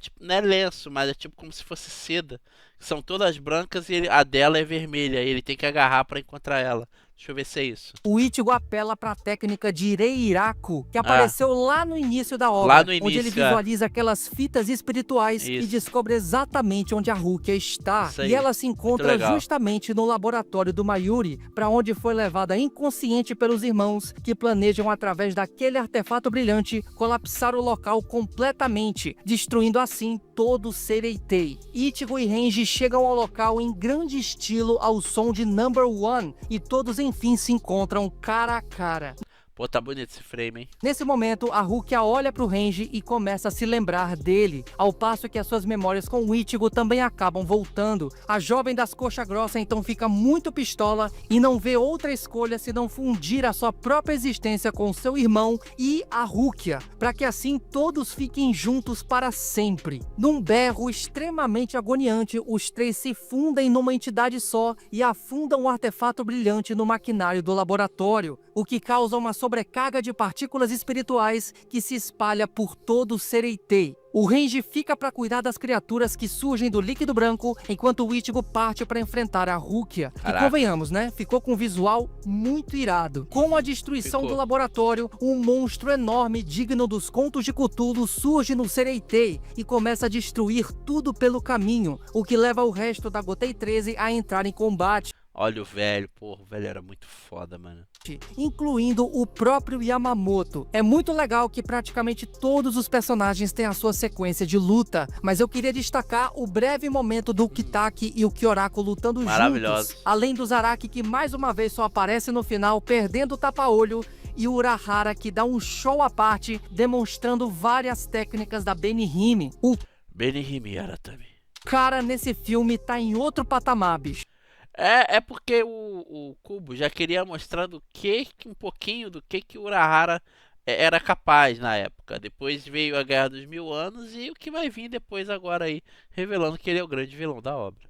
Tipo, não é lenço, mas é tipo como se fosse seda. São todas brancas e a dela é vermelha. E ele tem que agarrar pra encontrar ela. Deixa eu ver se é isso. o Ichigo apela para a técnica de Ireiraku, que apareceu lá no início da obra, Lá no onde início, ele visualiza aquelas fitas espirituais e Isso. descobre exatamente onde a Rukia está. Isso aí. E ela se encontra Muito legal. justamente no laboratório do Mayuri, para onde foi levada inconsciente pelos irmãos, que planejam através daquele artefato brilhante colapsar o local completamente, destruindo assim todo o Sereitei. Ichigo e Renji chegam ao local em grande estilo ao som de Number One, e todos enfim se encontram cara a cara. Pô, tá bonito esse frame, hein? Nesse momento, a Rukia olha pro Renji e começa a se lembrar dele, ao passo que as suas memórias com o Ichigo também acabam voltando. A jovem das coxas grossas então fica muito pistola e não vê outra escolha senão fundir a sua própria existência com seu irmão e a Rukia, para que assim todos fiquem juntos para sempre. Num berro extremamente agoniante, os três se fundem numa entidade só e afundam o artefato brilhante no maquinário do laboratório, o que causa uma sobrecarga de partículas espirituais que se espalha por todo o Sereitei. O Renji fica para cuidar das criaturas que surgem do líquido branco, enquanto o Ichigo parte para enfrentar a Rukia. Caraca. E convenhamos, né? Ficou com um visual muito irado. Com a destruição Ficou. do laboratório, um monstro enorme digno dos contos de Cthulhu surge no Sereitei e começa a destruir tudo pelo caminho, o que leva o resto da Gotei 13 a entrar em combate. Olha o velho, porra, o velho era muito foda, mano. incluindo o próprio Yamamoto. É muito legal que praticamente todos os personagens têm a sua sequência de luta, mas eu queria destacar o breve momento do Kitaki e o Kyorako lutando Maravilhoso. juntos, além do Zaraki que mais uma vez só aparece no final perdendo o tapa-olho, e o Urahara que dá um show à parte, demonstrando várias técnicas da Benihime. O Benihime Aratami. cara nesse filme tá em outro patamar, bicho. É porque o Kubo já queria mostrar um pouquinho do que o Urahara era capaz na época. Depois veio a Guerra dos Mil Anos e o que vai vir depois agora aí, revelando que ele é o grande vilão da obra.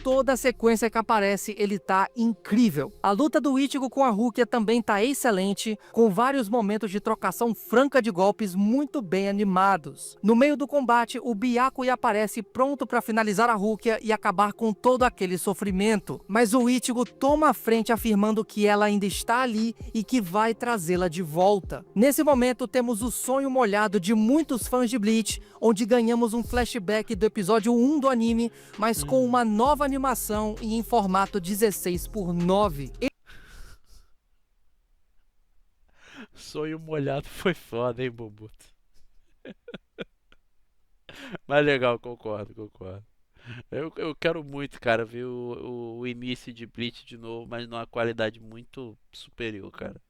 Toda a sequência que aparece, ele tá incrível. A luta do Ichigo com a Rukia também tá excelente, com vários momentos de trocação franca de golpes muito bem animados. No meio do combate, o Byakuya aparece pronto para finalizar a Rukia e acabar com todo aquele sofrimento. Mas o Ichigo toma a frente afirmando que ela ainda está ali e que vai trazê-la de volta. Nesse momento, temos o sonho molhado de muitos fãs de Bleach, onde ganhamos um flashback do episódio 1 do anime, mas com uma nova animação e em formato 16:9. Sonho molhado foi foda, hein, Bobuto? Mas legal, concordo. Eu quero muito, cara, ver o início de Bleach de novo, mas numa qualidade muito superior, cara.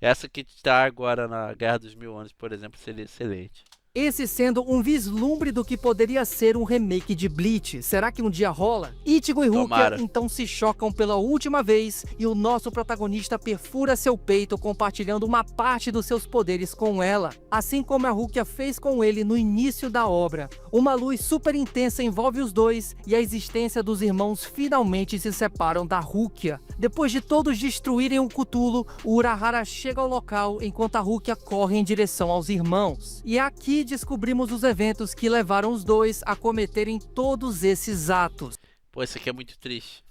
Essa que tá agora na Guerra dos Mil Anos, por exemplo, seria excelente. Esse sendo um vislumbre do que poderia ser um remake de Bleach. Será que um dia rola? Ichigo e Rukia Tomara. então se chocam pela última vez e o nosso protagonista perfura seu peito compartilhando uma parte dos seus poderes com ela, assim como a Rukia fez com ele no início da obra. Uma luz super intensa envolve os dois e a existência dos irmãos finalmente se separam da Rukia. Depois de todos destruírem o Cthulhu, o Urahara chega ao local enquanto a Rukia corre em direção aos irmãos. E aqui descobrimos os eventos que levaram os dois a cometerem todos esses atos. Pô, isso aqui é muito triste.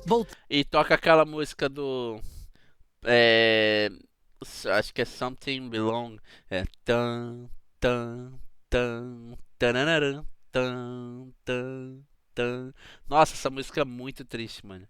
Voltando E toca aquela música do. Acho que é Something Belong. É. Tan, tan, tan, tananaran, tan, tan, tan. Nossa, essa música é muito triste, mano.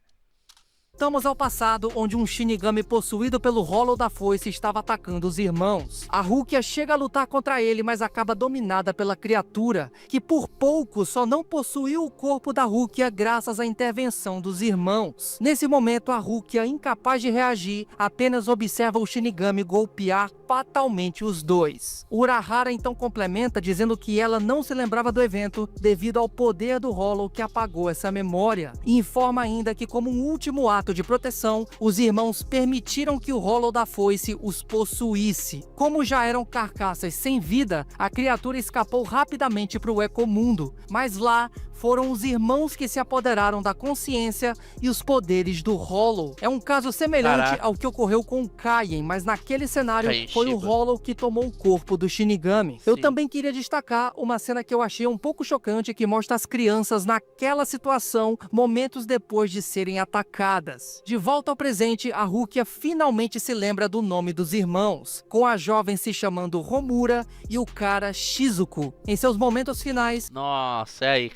ao passado, onde um Shinigami possuído pelo Hollow da Foice estava atacando os irmãos. A Rukia chega a lutar contra ele, mas acaba dominada pela criatura, que por pouco só não possuiu o corpo da Rukia graças à intervenção dos irmãos. Nesse momento, a Rukia, incapaz de reagir, apenas observa o Shinigami golpear fatalmente os dois. Urahara então complementa dizendo que ela não se lembrava do evento devido ao poder do Hollow que apagou essa memória. E informa ainda que, como um último ato de proteção, os irmãos permitiram que o Hollow da Foice os possuísse. Como já eram carcaças sem vida, a criatura escapou rapidamente para o Ecomundo, mas lá foram os irmãos que se apoderaram da consciência e os poderes do Hollow. É um caso semelhante ao que ocorreu com o Kaien, mas naquele cenário Kaien foi o Shiba. Hollow que tomou o corpo do Shinigami. Eu Sim. também queria destacar uma cena que eu achei um pouco chocante, que mostra as crianças naquela situação, momentos depois de serem atacadas. De volta ao presente, a Rukia finalmente se lembra do nome dos irmãos, com a jovem se chamando Homura e o cara Shizuku. Em seus momentos finais, Nossa, é aí.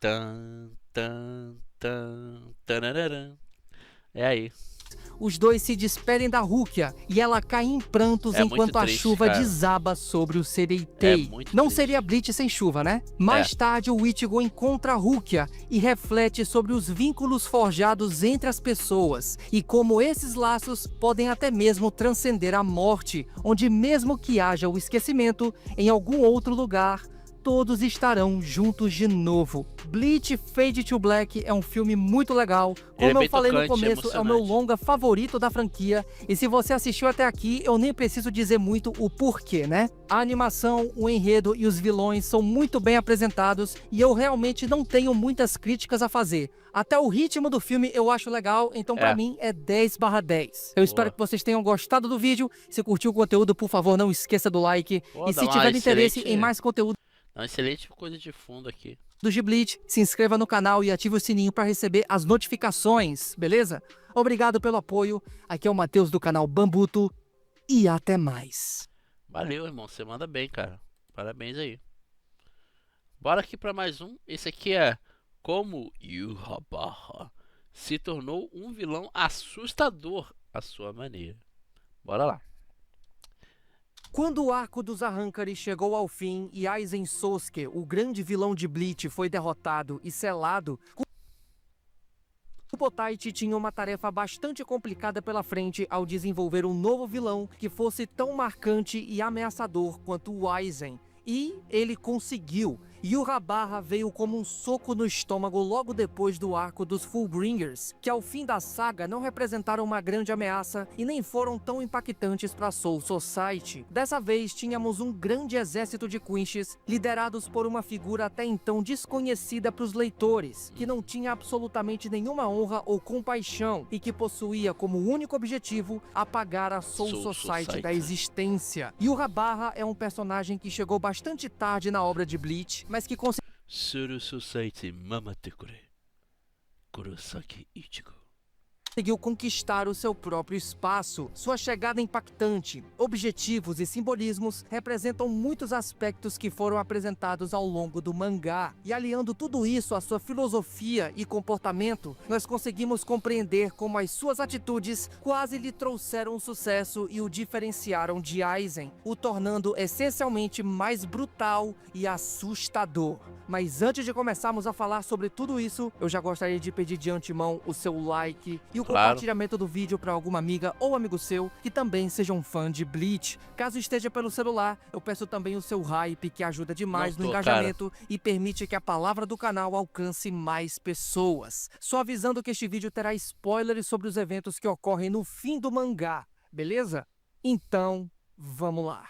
Tan, tan, tan, tanararam. É aí. os dois se despedem da Rukia e ela cai em prantos É muito enquanto a triste, chuva cara. desaba sobre o É Sereitei. muito Não triste. seria Bleach sem chuva, né? Mais tarde, o Ichigo encontra a Rukia e reflete sobre os vínculos forjados entre as pessoas e como esses laços podem até mesmo transcender a morte, onde mesmo que haja o esquecimento, em algum outro lugar, todos estarão juntos de novo. Bleach Fade to Black é um filme muito legal. Ele é Como eu bem falei no tocante, começo, é o meu emocionante. longa favorito da franquia. E se você assistiu até aqui, eu nem preciso dizer muito o porquê, né? A animação, o enredo e os vilões são muito bem apresentados e eu realmente não tenho muitas críticas a fazer. Até o ritmo do filme eu acho legal, então pra mim é 10/10. Eu espero que vocês tenham gostado do vídeo. Se curtiu o conteúdo, por favor, não esqueça do like. Pô, E dá se uma tiver interesse excelente- em mais conteúdo Uma excelente coisa de fundo aqui. de Bleach, se inscreva no canal e ative o sininho para receber as notificações, beleza? Obrigado pelo apoio. Aqui é o Matheus do canal Bambuto e até mais. Valeu, irmão. Você manda bem, cara. Parabéns aí. Bora aqui pra mais um. Esse aqui é Como Yuhabaha se tornou um vilão assustador à sua maneira. Bora lá. Quando o arco dos Arrancares chegou ao fim e Aizen Sosuke, o grande vilão de Bleach, foi derrotado e selado, Kubotaichi tinha uma tarefa bastante complicada pela frente ao desenvolver um novo vilão que fosse tão marcante e ameaçador quanto o Aizen. E ele conseguiu. Yhwach veio como um soco no estômago logo depois do arco dos Fullbringers, que ao fim da saga não representaram uma grande ameaça e nem foram tão impactantes para Soul Society. Dessa vez tínhamos um grande exército de Quinches, liderados por uma figura até então desconhecida para os leitores, que não tinha absolutamente nenhuma honra ou compaixão e que possuía como único objetivo apagar a Soul Society da existência. Yhwach é um personagem que chegou bastante tarde na obra de Bleach, mas que Soul Society Mamatekure Kurosaki Ichigo conseguiu conquistar o seu próprio espaço. Sua chegada impactante, objetivos e simbolismos representam muitos aspectos que foram apresentados ao longo do mangá. E aliando tudo isso à sua filosofia e comportamento, nós conseguimos compreender como as suas atitudes quase lhe trouxeram sucesso e o diferenciaram de Aizen, o tornando essencialmente mais brutal e assustador. Mas antes de começarmos a falar sobre tudo isso, eu já gostaria de pedir de antemão o seu like e o compartilhamento do vídeo para alguma amiga ou amigo seu que também seja um fã de Bleach. Caso esteja pelo celular, eu peço também o seu hype, que ajuda demais no engajamento e permite que a palavra do canal alcance mais pessoas. Só avisando que este vídeo terá spoilers sobre os eventos que ocorrem no fim do mangá, beleza? Então, vamos lá.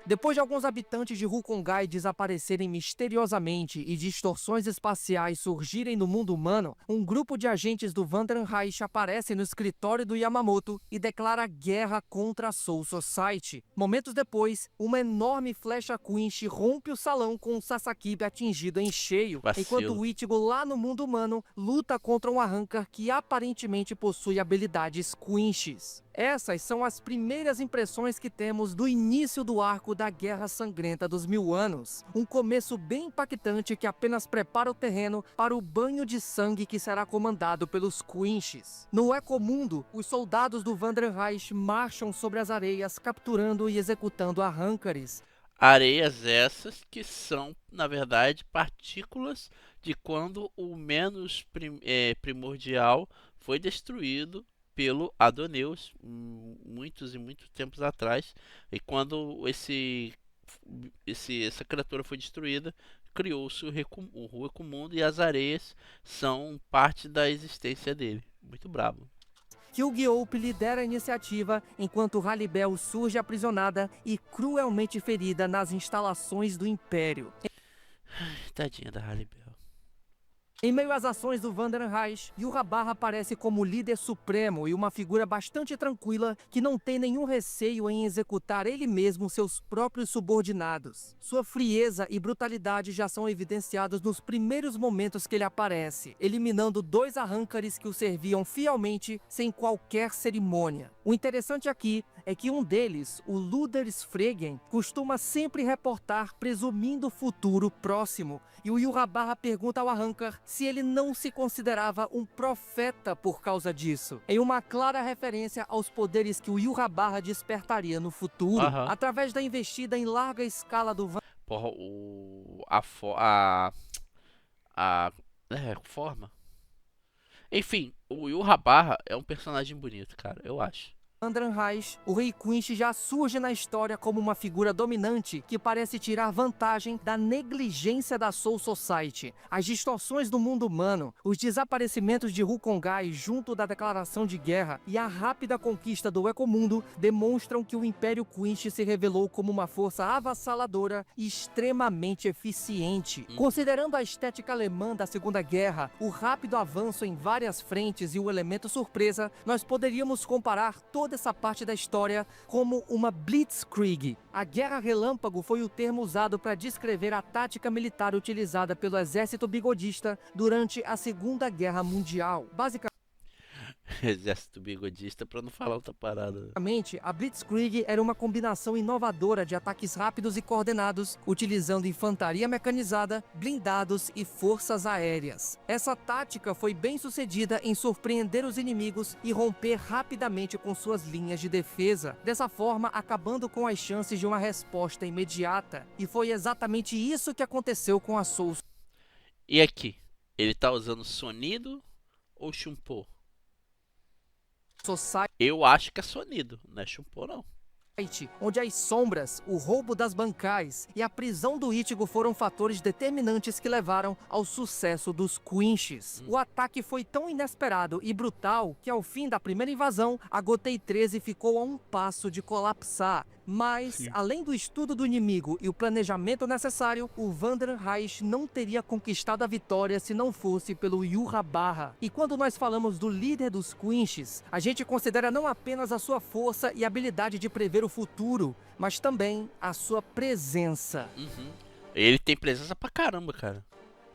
Depois de alguns habitantes de Rukongai desaparecerem misteriosamente e distorções espaciais surgirem no mundo humano, um grupo de agentes do Wanderenreich aparece no escritório do Yamamoto e declara guerra contra a Soul Society. Momentos depois, uma enorme flecha Quinch rompe o salão com o Sasaki atingido em cheio, enquanto o Ichigo lá no mundo humano luta contra um Arrancar que aparentemente possui habilidades Quinches. Essas são as primeiras impressões que temos do início do arco da Guerra Sangrenta dos 1000 Anos. Um começo bem impactante que apenas prepara o terreno para o banho de sangue que será comandado pelos Quinches. No Ecomundo, os soldados do Wanderenreich marcham sobre as areias, capturando e executando Arrancares. Areias essas que são, na verdade, partículas de quando o menos primordial foi destruído pelo Adonais, muitos tempos atrás, e quando essa criatura foi destruída, criou-se o Ecomundo e as areias são parte da existência dele. Muito brabo. Kyugi-Hope lidera a iniciativa enquanto Haribel surge aprisionada e cruelmente ferida nas instalações do Império. Tadinha da Haribel. Em meio às ações do Wanderenreich, Yhwach aparece como líder supremo e uma figura bastante tranquila que não tem nenhum receio em executar ele mesmo seus próprios subordinados. Sua frieza e brutalidade já são evidenciados nos primeiros momentos que ele aparece, eliminando 2 Arrancares que o serviam fielmente sem qualquer cerimônia. O interessante aqui é que um deles, o Luder Sfregen, costuma sempre reportar presumindo o futuro próximo, e o Yhwach pergunta ao Arrancar se ele não se considerava um profeta por causa disso, em uma clara referência aos poderes que o Yhwach despertaria no futuro, através da investida em larga escala do Porra, forma. Enfim, o Yhwach é um personagem bonito, cara, eu acho. Wanderenreich, o Rei Quinch já surge na história como uma figura dominante que parece tirar vantagem da negligência da Soul Society. As distorções do mundo humano, os desaparecimentos de Rukongai junto da declaração de guerra e a rápida conquista do Ecomundo demonstram que o Império Quinch se revelou como uma força avassaladora e extremamente eficiente. Considerando a estética alemã da Segunda Guerra, o rápido avanço em várias frentes e o elemento surpresa, nós poderíamos comparar toda essa parte da história como uma Blitzkrieg. A Guerra Relâmpago foi o termo usado para descrever a tática militar utilizada pelo exército bigodista durante a Segunda Guerra Mundial. Basicamente, Exército bigodista pra não falar outra parada. Antigamente, a Blitzkrieg era uma combinação inovadora de ataques rápidos e coordenados, utilizando infantaria mecanizada, blindados e forças aéreas. Essa tática foi bem sucedida em surpreender os inimigos e romper rapidamente com suas linhas de defesa, dessa forma acabando com as chances de uma resposta imediata. E foi exatamente isso que aconteceu com a Soul E aqui? Ele tá usando sonido ou chumpô? Society, Eu acho que é sonido, não é chumpô não. onde as sombras, o roubo das bancais e a prisão do Ichigo foram fatores determinantes que levaram ao sucesso dos Quinches. O ataque foi tão inesperado e brutal que ao fim da primeira invasão, a Gotei 13 ficou a um passo de colapsar. Mas, além do estudo do inimigo e o planejamento necessário, o Vanderreich não teria conquistado a vitória se não fosse pelo Yurabara. E quando nós falamos do líder dos Quinches, a gente considera não apenas a sua força e habilidade de prever o futuro, mas também a sua presença. Ele tem presença pra caramba, cara.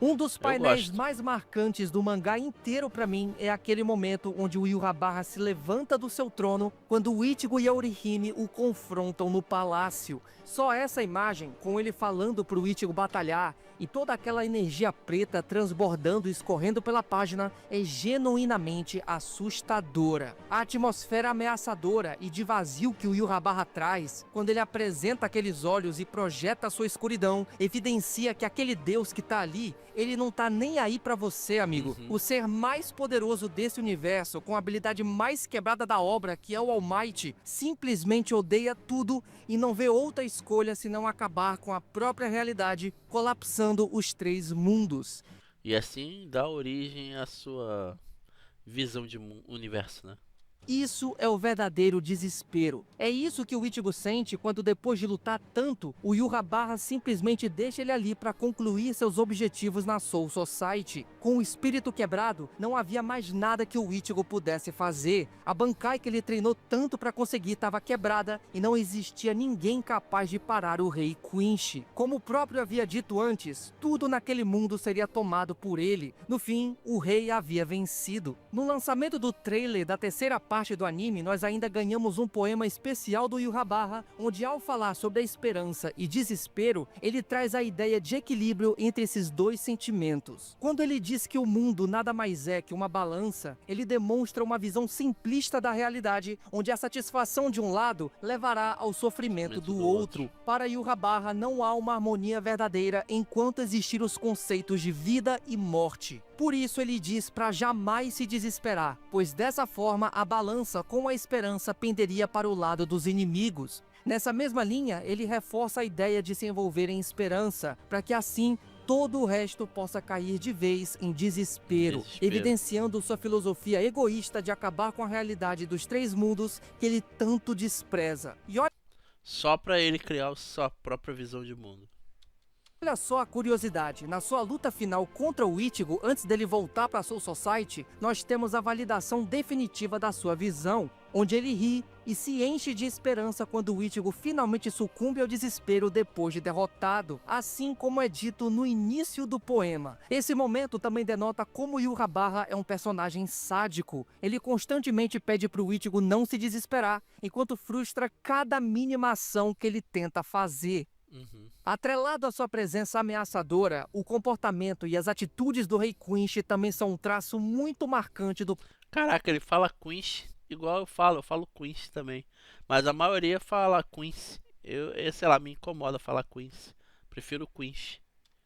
Um dos painéis gosto. mais marcantes do mangá inteiro pra mim é aquele momento onde o Yurabara se levanta do seu trono quando o Ichigo e a Orihime o confrontam no palácio. Só essa imagem, com ele falando pro Ichigo batalhar e toda aquela energia preta transbordando e escorrendo pela página, é genuinamente assustadora. A atmosfera ameaçadora e de vazio que o Yurabara traz, quando ele apresenta aqueles olhos e projeta a sua escuridão, evidencia que aquele deus que tá ali, ele não tá nem aí pra você, amigo. O ser mais poderoso desse universo, com a habilidade mais quebrada da obra, que é o All Might, simplesmente odeia tudo e não vê outra escolha senão acabar com a própria realidade, colapsando os três mundos. E assim dá origem à sua visão de universo, né? Isso é o verdadeiro desespero. É isso que o Ichigo sente quando, depois de lutar tanto, o Yurabara simplesmente deixa ele ali para concluir seus objetivos na Soul Society. Com o espírito quebrado, não havia mais nada que o Ichigo pudesse fazer. A Bankai que ele treinou tanto para conseguir estava quebrada e não existia ninguém capaz de parar o rei Quinch. Como o próprio havia dito antes, tudo naquele mundo seria tomado por ele. No fim, o rei havia vencido. No lançamento do trailer da terceira parte do anime, nós ainda ganhamos um poema especial do Yurabara, onde ao falar sobre a esperança e desespero, ele traz a ideia de equilíbrio entre esses dois sentimentos. Quando ele diz que o mundo nada mais é que uma balança, ele demonstra uma visão simplista da realidade, onde a satisfação de um lado levará ao sofrimento do outro. Para Yurabara não há uma harmonia verdadeira enquanto existir os conceitos de vida e morte. Por isso ele diz para jamais se desesperar, pois dessa forma a balança com a esperança penderia para o lado dos inimigos. Nessa mesma linha, ele reforça a ideia de se envolver em esperança, para que assim todo o resto possa cair de vez em desespero, evidenciando sua filosofia egoísta de acabar com a realidade dos três mundos que ele tanto despreza. E Só pra ele criar sua própria visão de mundo. olha só a curiosidade, na sua luta final contra o Ichigo, antes dele voltar para a Soul Society, nós temos a validação definitiva da sua visão, onde ele ri e se enche de esperança quando o Ichigo finalmente sucumbe ao desespero depois de derrotado, assim como é dito no início do poema. Esse momento também denota como Yurabara é um personagem sádico. Ele constantemente pede para o Ichigo não se desesperar, enquanto frustra cada mínima ação que ele tenta fazer. Atrelado à sua presença ameaçadora, o comportamento e as atitudes do Rei Quinch também são um traço muito marcante do... Caraca, ele fala Quinch igual eu falo Quinch também. Mas a maioria fala Quincy. Sei lá, me incomoda falar Quincy. Prefiro Quinch.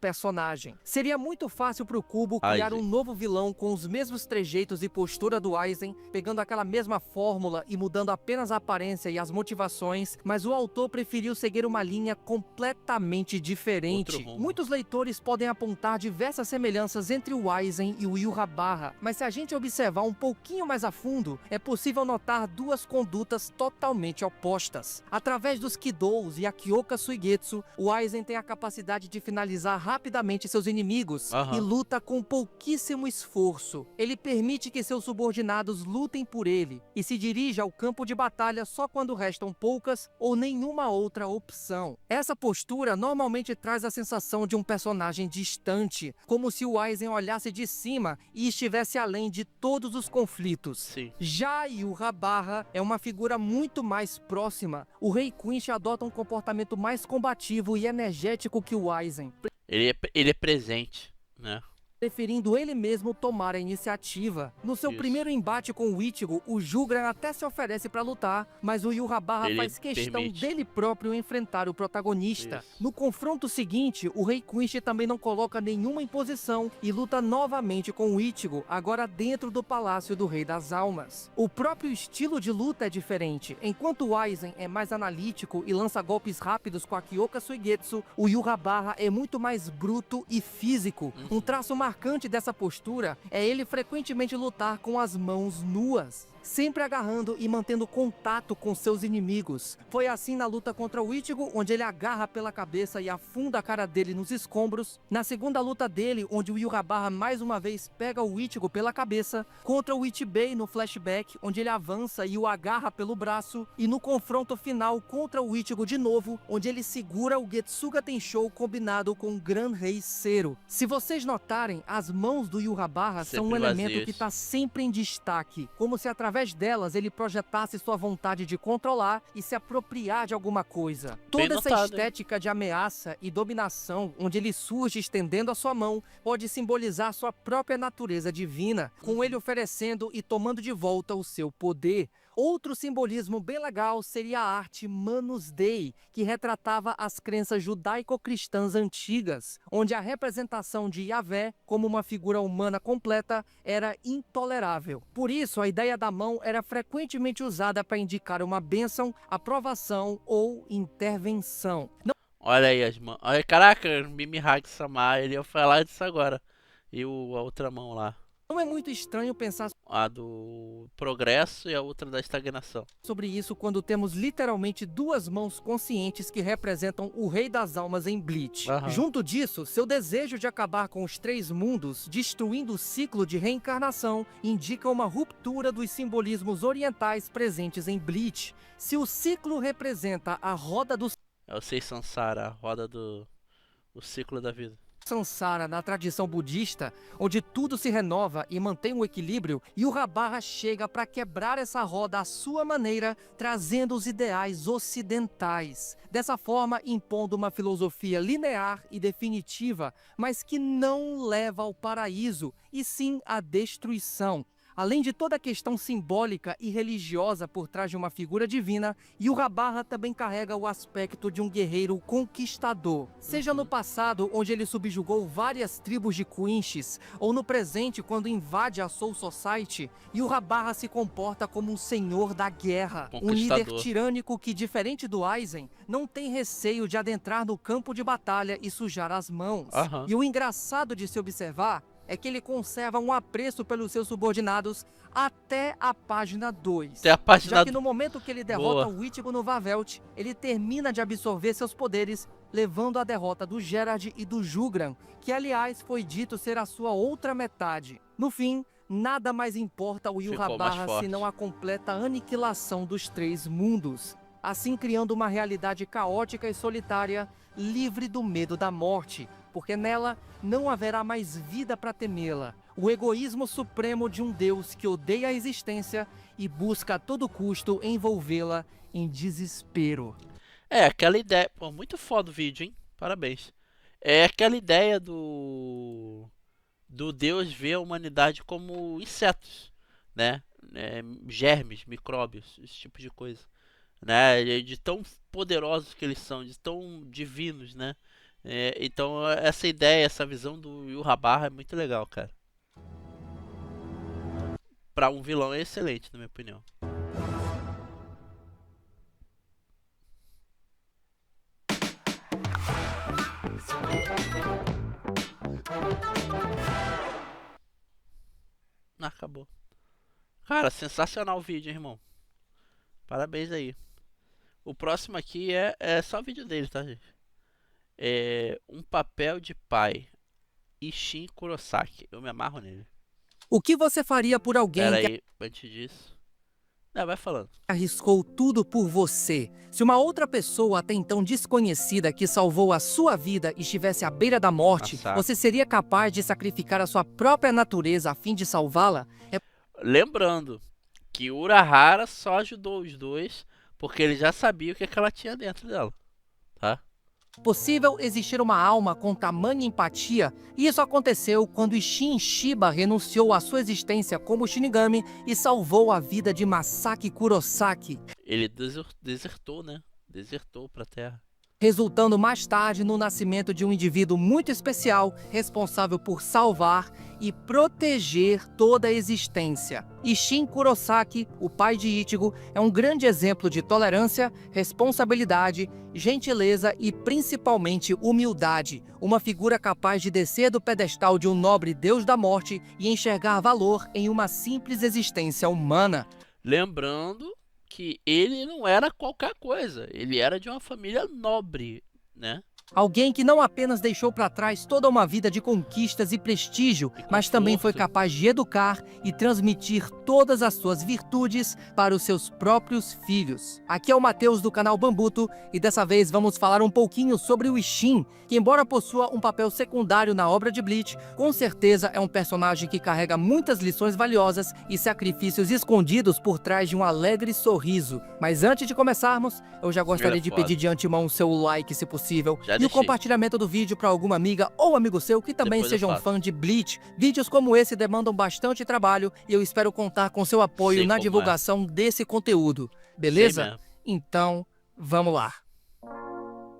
personagem. Seria muito fácil pro Kubo criar um novo vilão com os mesmos trejeitos e postura do Aizen, pegando aquela mesma fórmula e mudando apenas a aparência e as motivações, mas o autor preferiu seguir uma linha completamente diferente. Muitos leitores podem apontar diversas semelhanças entre o Aizen e o Yurabara, mas se a gente observar um pouquinho mais a fundo, é possível notar duas condutas totalmente opostas. Através dos Kidous e a Kyoka Suigetsu, o Aizen tem a capacidade de finalizar rapidamente seus inimigos e luta com pouquíssimo esforço. Ele permite que seus subordinados lutem por ele e se dirige ao campo de batalha só quando restam poucas ou nenhuma outra opção. Essa postura normalmente traz a sensação de um personagem distante, como se o Aizen olhasse de cima e estivesse além de todos os conflitos. Sim. Já Yhwach é uma figura muito mais próxima. O Rei Quinch adota um comportamento mais combativo e energético que o Aizen, Ele é presente, né? preferindo ele mesmo tomar a iniciativa. No seu Isso. primeiro embate com o Ichigo, o Julgran até se oferece para lutar, mas o Yhwach Ele faz questão permite. dele próprio enfrentar o protagonista. Isso. No confronto seguinte, o Rei Quinch também não coloca nenhuma imposição e luta novamente com o Ichigo, agora dentro do Palácio do Rei das Almas. O próprio estilo de luta é diferente. Enquanto o Aizen é mais analítico e lança golpes rápidos com a Kyoka Suigetsu, o Yhwach é muito mais bruto e físico. Um traço marcante dessa postura é ele frequentemente lutar com as mãos nuas, sempre agarrando e mantendo contato com seus inimigos. Foi assim na luta contra o Ichigo, onde ele agarra pela cabeça e afunda a cara dele nos escombros. Na segunda luta dele, onde o Yhwach mais uma vez pega o Ichigo pela cabeça. Contra o Ichibei no flashback, onde ele avança e o agarra pelo braço. E no confronto final contra o Ichigo de novo, onde ele segura o Getsuga Tenshou combinado com o Gran Rei Zero. Se vocês notarem, as mãos do Yhwach são um Sempre elemento vazias. que está sempre em destaque, como se através delas ele projetasse sua vontade de controlar e se apropriar de alguma coisa. Bem Toda essa notado, hein? estética de ameaça e dominação, onde ele surge estendendo a sua mão, pode simbolizar sua própria natureza divina, com ele oferecendo e tomando de volta o seu poder. Outro simbolismo bem legal seria a arte Manus Dei, que retratava as crenças judaico-cristãs antigas, onde a representação de Yahvé como uma figura humana completa era intolerável. Por isso, a ideia da mão era frequentemente usada para indicar uma bênção, aprovação ou intervenção. Olha aí as mãos. Olha, caraca, Mimi Hag-sama, ele ia falar disso agora. E a outra mão lá. Não é muito estranho pensar A do progresso e a outra da estagnação. sobre isso quando temos literalmente duas mãos conscientes que representam o Rei das Almas em Bleach. Aham. Junto disso, seu desejo de acabar com os três mundos, destruindo o ciclo de reencarnação, indica uma ruptura dos simbolismos orientais presentes em Bleach. Se o ciclo representa a roda do É o Sei Sansara, a roda do o ciclo da vida. Sansara na tradição budista, onde tudo se renova e mantém um equilíbrio, Yhwach chega para quebrar essa roda à sua maneira, trazendo os ideais ocidentais. Dessa forma, impondo uma filosofia linear e definitiva, mas que não leva ao paraíso, e sim à destruição. Além de toda a questão simbólica e religiosa por trás de uma figura divina, Yhwach também carrega o aspecto de um guerreiro conquistador. Seja no passado, onde ele subjugou várias tribos de Quinches, ou no presente, quando invade a Soul Society, Yhwach se comporta como um senhor da guerra. Um líder Conquistador. tirânico que, diferente do Aizen, não tem receio de adentrar no campo de batalha e sujar as mãos. Aham. E o engraçado de se observar é que ele conserva um apreço pelos seus subordinados até a página 2. Até a página Já que no momento que ele derrota Boa. o Ichigo no Vavelt, ele termina de absorver seus poderes, levando à derrota do Gerard e do Julgran, que aliás foi dito ser a sua outra metade. No fim, nada mais importa ao Ficou mais Yhwach forte. senão a completa aniquilação dos três mundos, assim criando uma realidade caótica e solitária, livre do medo da morte, porque nela não haverá mais vida para temê-la. O egoísmo supremo de um Deus que odeia a existência e busca a todo custo envolvê-la em desespero. É, aquela ideia. Pô, muito foda o vídeo, hein? Parabéns. É aquela ideia do Deus ver a humanidade como insetos, né? Germes, micróbios, esse tipo de coisa, né? De tão poderosos que eles são, de tão divinos, né? Então essa ideia, essa visão do Yhwach é muito legal, cara. Pra um vilão é excelente, na minha opinião. Acabou. Cara, sensacional o vídeo, hein, irmão. Parabéns aí. O próximo aqui é só vídeo dele, tá, gente? Um papel de pai. Isshin Kurosaki. Eu me amarro nele. O que você faria por alguém Pera que aí, antes disso. Não, vai falando. arriscou tudo por você? Se uma outra pessoa até então desconhecida que salvou a sua vida estivesse à beira da morte, Nossa. você seria capaz de sacrificar a sua própria natureza a fim de salvá-la? É Lembrando que Urahara só ajudou os dois porque ele já sabia o que, é que ela tinha dentro dela. Tá? possível existir uma alma com tamanha empatia, e isso aconteceu quando Isshin Shiba renunciou à sua existência como Shinigami e salvou a vida de Masaki Kurosaki, Ele desertou, né? Desertou pra Terra. resultando mais tarde no nascimento de um indivíduo muito especial, responsável por salvar e proteger toda a existência. Isshin Kurosaki, o pai de Ichigo, é um grande exemplo de tolerância, responsabilidade, gentileza e principalmente humildade. Uma figura capaz de descer do pedestal de um nobre deus da morte e enxergar valor em uma simples existência humana. Lembrando que ele não era qualquer coisa. Ele era de uma família nobre, né? Alguém que não apenas deixou para trás toda uma vida de conquistas e prestígio, mas também foi conforto. capaz de educar e transmitir todas as suas virtudes para os seus próprios filhos. Aqui é o Matheus do canal Bambuto e dessa vez vamos falar um pouquinho sobre o Isshin, que embora possua um papel secundário na obra de Bleach, com certeza é um personagem que carrega muitas lições valiosas e sacrifícios escondidos por trás de um alegre sorriso. Mas antes de começarmos, eu já gostaria de foda. pedir de antemão o seu like, se possível, Já e o deixei. compartilhamento do vídeo para alguma amiga ou amigo seu que também Depois eu seja um faço. fã de Bleach. Vídeos como esse demandam bastante trabalho e eu espero contar com seu apoio Sei na como divulgação desse conteúdo. Beleza? Sei mesmo. Então, vamos lá.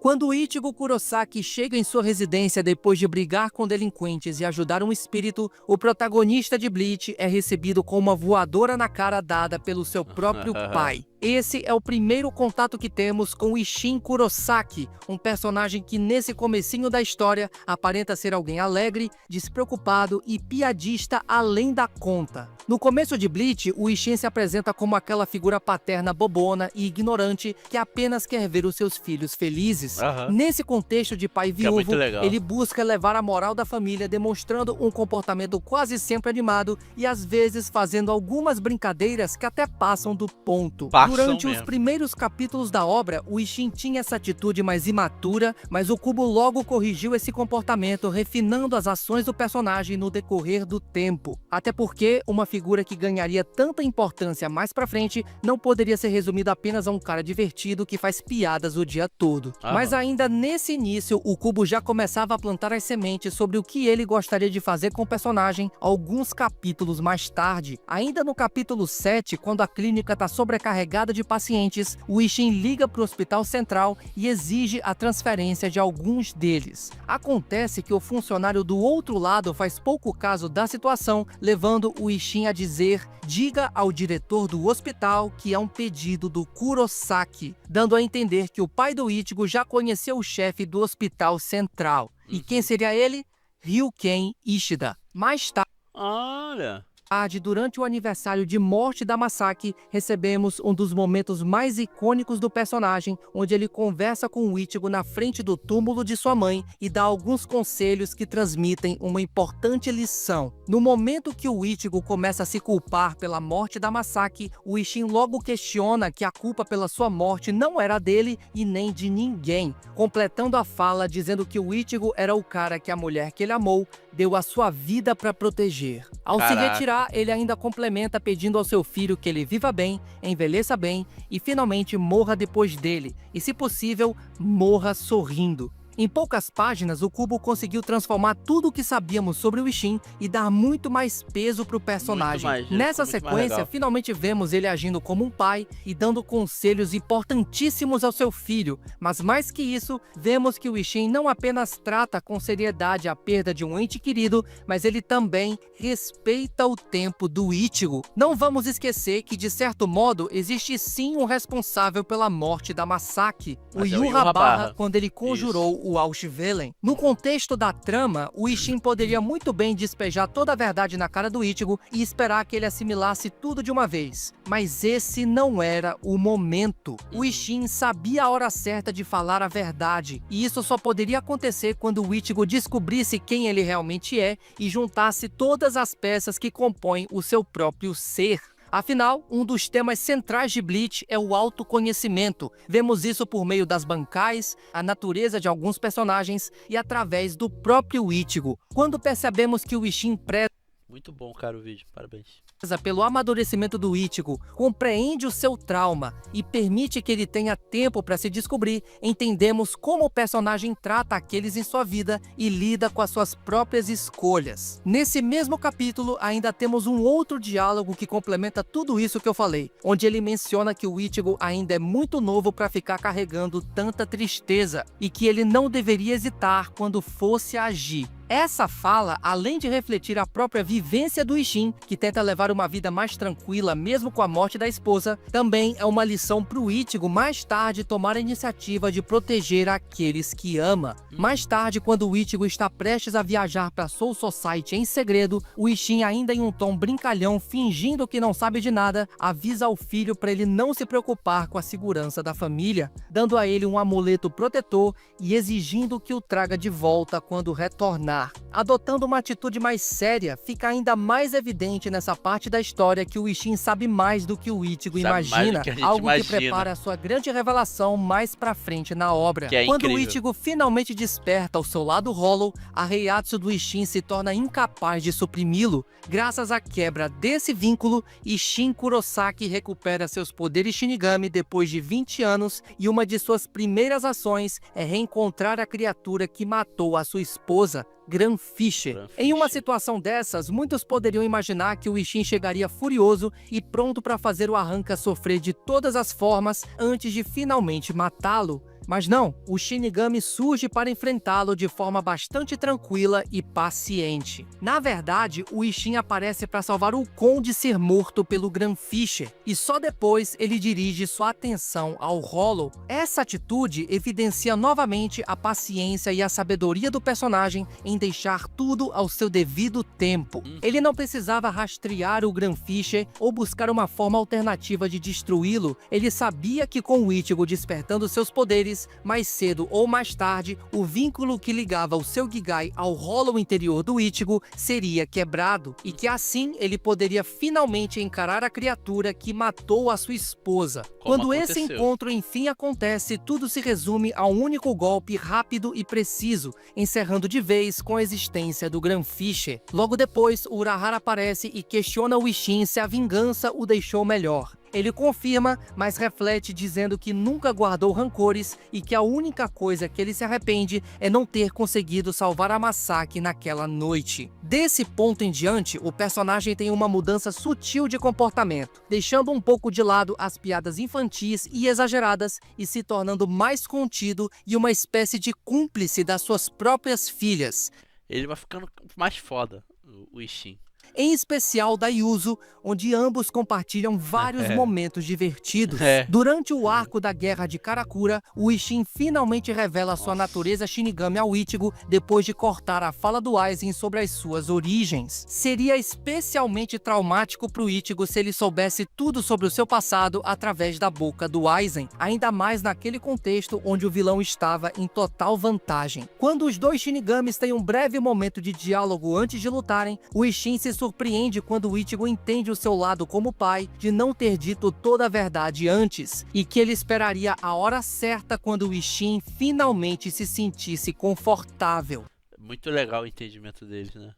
Quando Ichigo Kurosaki chega em sua residência depois de brigar com delinquentes e ajudar um espírito, o protagonista de Bleach é recebido com uma voadora na cara dada pelo seu próprio pai. Esse é o primeiro contato que temos com Isshin Kurosaki, um personagem que nesse comecinho da história aparenta ser alguém alegre, despreocupado e piadista além da conta. No começo de Bleach, o Isshin se apresenta como aquela figura paterna bobona e ignorante que apenas quer ver os seus filhos felizes. Aham. Nesse contexto de pai Que é muito viúvo, legal. ele busca levar a moral da família, demonstrando um comportamento quase sempre animado e às vezes fazendo algumas brincadeiras que até passam do ponto. Passam Durante os mesmo. primeiros capítulos da obra, o Isshin tinha essa atitude mais imatura, mas o Kubo logo corrigiu esse comportamento, refinando as ações do personagem no decorrer do tempo. Até porque uma figura que ganharia tanta importância mais pra frente não poderia ser resumida apenas a um cara divertido que faz piadas o dia todo. Mas ainda nesse início, o Kubo já começava a plantar as sementes sobre o que ele gostaria de fazer com o personagem alguns capítulos mais tarde. Ainda no capítulo 7, quando a clínica está sobrecarregada de pacientes, o Isshin liga para o hospital central e exige a transferência de alguns deles. Acontece que o funcionário do outro lado faz pouco caso da situação, levando o Isshin a dizer: diga ao diretor do hospital que é um pedido do Kurosaki, dando a entender que o pai do Ichigo já conheceu o chefe do hospital central. E quem seria ele? Ryuken Ishida. Mais Olha. tarde, durante o aniversário de morte da Masaki, recebemos um dos momentos mais icônicos do personagem, onde ele conversa com o Ichigo na frente do túmulo de sua mãe e dá alguns conselhos que transmitem uma importante lição. No momento que o Ichigo começa a se culpar pela morte da Masaki, o Isshin logo questiona que a culpa pela sua morte não era dele e nem de ninguém, completando a fala dizendo que o Ichigo era o cara que a mulher que ele amou deu a sua vida para proteger. Ao se Caraca. retirar, ele ainda complementa pedindo ao seu filho que ele viva bem, envelheça bem e finalmente morra depois dele, e se possível, morra sorrindo. Em poucas páginas, o Kubo conseguiu transformar tudo o que sabíamos sobre o Isshin e dar muito mais peso para o personagem. mais, gente, Nessa muito mais sequência, legal. finalmente vemos ele agindo como um pai e dando conselhos importantíssimos ao seu filho. Mas mais que isso, vemos que o Isshin não apenas trata com seriedade a perda de um ente querido, mas ele também respeita o tempo do Ichigo. Não vamos esquecer que, de certo modo, existe sim um responsável pela morte da Masaki, o Mas é o Yurabara, Yurabara. quando ele conjurou o Aushvelen. No contexto da trama, o Ishin poderia muito bem despejar toda a verdade na cara do Ichigo e esperar que ele assimilasse tudo de uma vez. Mas esse não era o momento. O Ishin sabia a hora certa de falar a verdade, e isso só poderia acontecer quando o Ichigo descobrisse quem ele realmente é e juntasse todas as peças que compõem o seu próprio ser. Afinal, um dos temas centrais de Bleach é o autoconhecimento. Vemos isso por meio das bancais, a natureza de alguns personagens e através do próprio Ichigo. Quando percebemos que o Ishin preza Muito bom, cara, o vídeo. Parabéns. pelo amadurecimento do Ichigo, compreende o seu trauma e permite que ele tenha tempo para se descobrir, entendemos como o personagem trata aqueles em sua vida e lida com as suas próprias escolhas. Nesse mesmo capítulo, ainda temos um outro diálogo que complementa tudo isso que eu falei, onde ele menciona que o Ichigo ainda é muito novo para ficar carregando tanta tristeza e que ele não deveria hesitar quando fosse agir. Essa fala, além de refletir a própria vivência do Ishin, que tenta levar uma vida mais tranquila mesmo com a morte da esposa, também é uma lição pro Ichigo mais tarde tomar a iniciativa de proteger aqueles que ama. Mais tarde, quando o Ichigo está prestes a viajar para Soul Society em segredo, o Ishin, ainda em um tom brincalhão, fingindo que não sabe de nada, avisa ao filho para ele não se preocupar com a segurança da família, dando a ele um amuleto protetor e exigindo que o traga de volta quando retornar. Adotando uma atitude mais séria, fica ainda mais evidente nessa parte da história que o Ishin sabe mais do que o Ichigo imagina, algo que prepara a sua grande revelação mais pra frente na obra. Quando o Ichigo finalmente desperta ao seu lado Hollow, a Heiatsu do Ishin se torna incapaz de suprimi-lo. Graças à quebra desse vínculo, Ishin Kurosaki recupera seus poderes Shinigami depois de 20 anos e uma de suas primeiras ações é reencontrar a criatura que matou a sua esposa, Granfisher. Em uma situação dessas, muitos poderiam imaginar que o Ishin chegaria furioso e pronto para fazer o Arranca sofrer de todas as formas antes de finalmente matá-lo. Mas não, o Shinigami surge para enfrentá-lo de forma bastante tranquila e paciente. Na verdade, o Ishin aparece para salvar o Kon de ser morto pelo Granfisher, e só depois ele dirige sua atenção ao Hollow. Essa atitude evidencia novamente a paciência e a sabedoria do personagem em deixar tudo ao seu devido tempo. Ele não precisava rastrear o Granfisher ou buscar uma forma alternativa de destruí-lo. Ele sabia que com o Ichigo despertando seus poderes, mais cedo ou mais tarde, o vínculo que ligava o seu Gigai ao Hollow interior do Ichigo seria quebrado, e que assim ele poderia finalmente encarar a criatura que matou a sua esposa. Quando esse encontro enfim acontece, tudo se resume a um único golpe rápido e preciso, encerrando de vez com a existência do Granfisher. Logo depois, o Urahara aparece e questiona o Ishin se a vingança o deixou melhor. Ele confirma, mas reflete dizendo que nunca guardou rancores e que a única coisa que ele se arrepende é não ter conseguido salvar a Masaki naquela noite. Desse ponto em diante, o personagem tem uma mudança sutil de comportamento, deixando um pouco de lado as piadas infantis e exageradas e se tornando mais contido e uma espécie de cúmplice das suas próprias filhas. Ele vai ficando mais foda, o Ishin. Em especial da Yuzu, onde ambos compartilham vários momentos divertidos. Durante o arco da Guerra de Karakura, o Ishin finalmente revela sua natureza Shinigami ao Ichigo depois de cortar a fala do Aizen sobre as suas origens. Seria especialmente traumático para o Ichigo se ele soubesse tudo sobre o seu passado através da boca do Aizen, ainda mais naquele contexto onde o vilão estava em total vantagem. Quando os dois Shinigamis têm um breve momento de diálogo antes de lutarem, o Ishin se surpreende quando o Ichigo entende o seu lado como pai de não ter dito toda a verdade antes, e que ele esperaria a hora certa quando o Ishin finalmente se sentisse confortável. Muito legal o entendimento deles, né?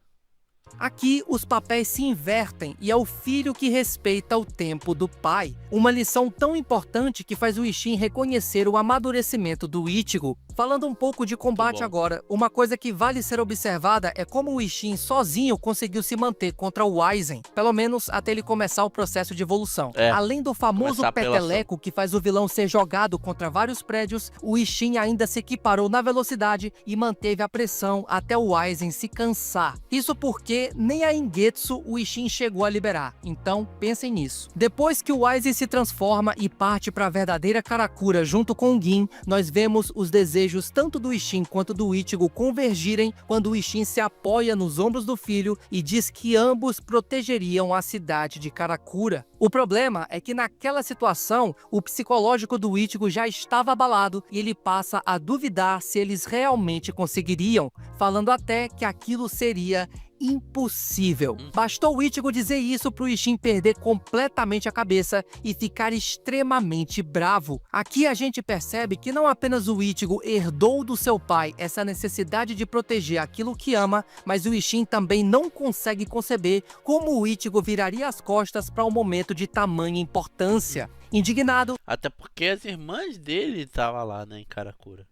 Aqui, os papéis se invertem e é o filho que respeita o tempo do pai. Uma lição tão importante que faz o Ishin reconhecer o amadurecimento do Ichigo. Falando um pouco de combate agora, uma coisa que vale ser observada é como o Ishin sozinho conseguiu se manter contra o Aizen, pelo menos até ele começar o processo de evolução. Além do famoso peteleco que faz o vilão ser jogado contra vários prédios, o Ishin ainda se equiparou na velocidade e manteve a pressão até o Aizen se cansar. Isso porque nem a Ingetsu o Ishin chegou a liberar, então pensem nisso. Depois que o Aizen se transforma e parte para a verdadeira Karakura junto com o Gin, nós vemos os desejos desejos tanto do Ishin quanto do Ichigo convergirem quando o Ishin se apoia nos ombros do filho e diz que ambos protegeriam a cidade de Karakura. O problema é que naquela situação, o psicológico do Ichigo já estava abalado e ele passa a duvidar se eles realmente conseguiriam, falando até que aquilo seria impossível. Bastou o Ichigo dizer isso pro Ishin perder completamente a cabeça e ficar extremamente bravo. Aqui a gente percebe que não apenas o Ichigo herdou do seu pai essa necessidade de proteger aquilo que ama, mas o Ishin também não consegue conceber como o Ichigo viraria as costas para um momento de tamanha importância. Indignado, Até porque as irmãs dele estavam lá, né, em Karakura.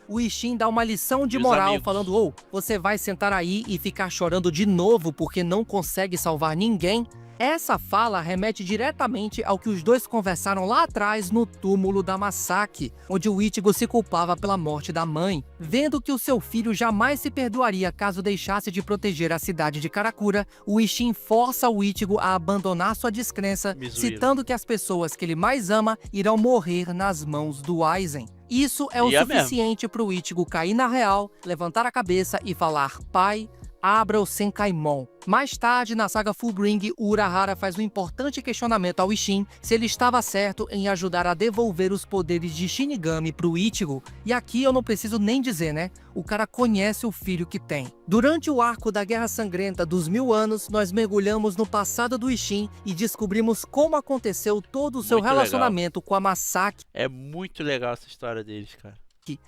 o Ishin dá uma lição de E os moral amigos? falando: "Ô, você vai sentar aí e ficar chorando de novo porque não consegue salvar ninguém?" Essa fala remete diretamente ao que os dois conversaram lá atrás no túmulo da Masaki, onde o Ichigo se culpava pela morte da mãe. Vendo que o seu filho jamais se perdoaria caso deixasse de proteger a cidade de Karakura, o Ishin força o Ichigo a abandonar sua descrença, Mizuiro. citando que as pessoas que ele mais ama irão morrer nas mãos do Aizen. Isso é o E é mesmo. suficiente para o Ichigo cair na real, levantar a cabeça e falar: "Pai, abra o Senkaimon." Mais tarde, na saga Fullbring, o Urahara faz um importante questionamento ao Ishin se ele estava certo em ajudar a devolver os poderes de Shinigami pro Ichigo. E aqui eu não preciso nem dizer, né? O cara conhece o filho que tem. Durante o arco da Guerra Sangrenta dos 1000 anos, nós mergulhamos no passado do Ishin e descobrimos como aconteceu todo o seu Muito legal. relacionamento com a Masaki. É muito legal essa história deles, cara.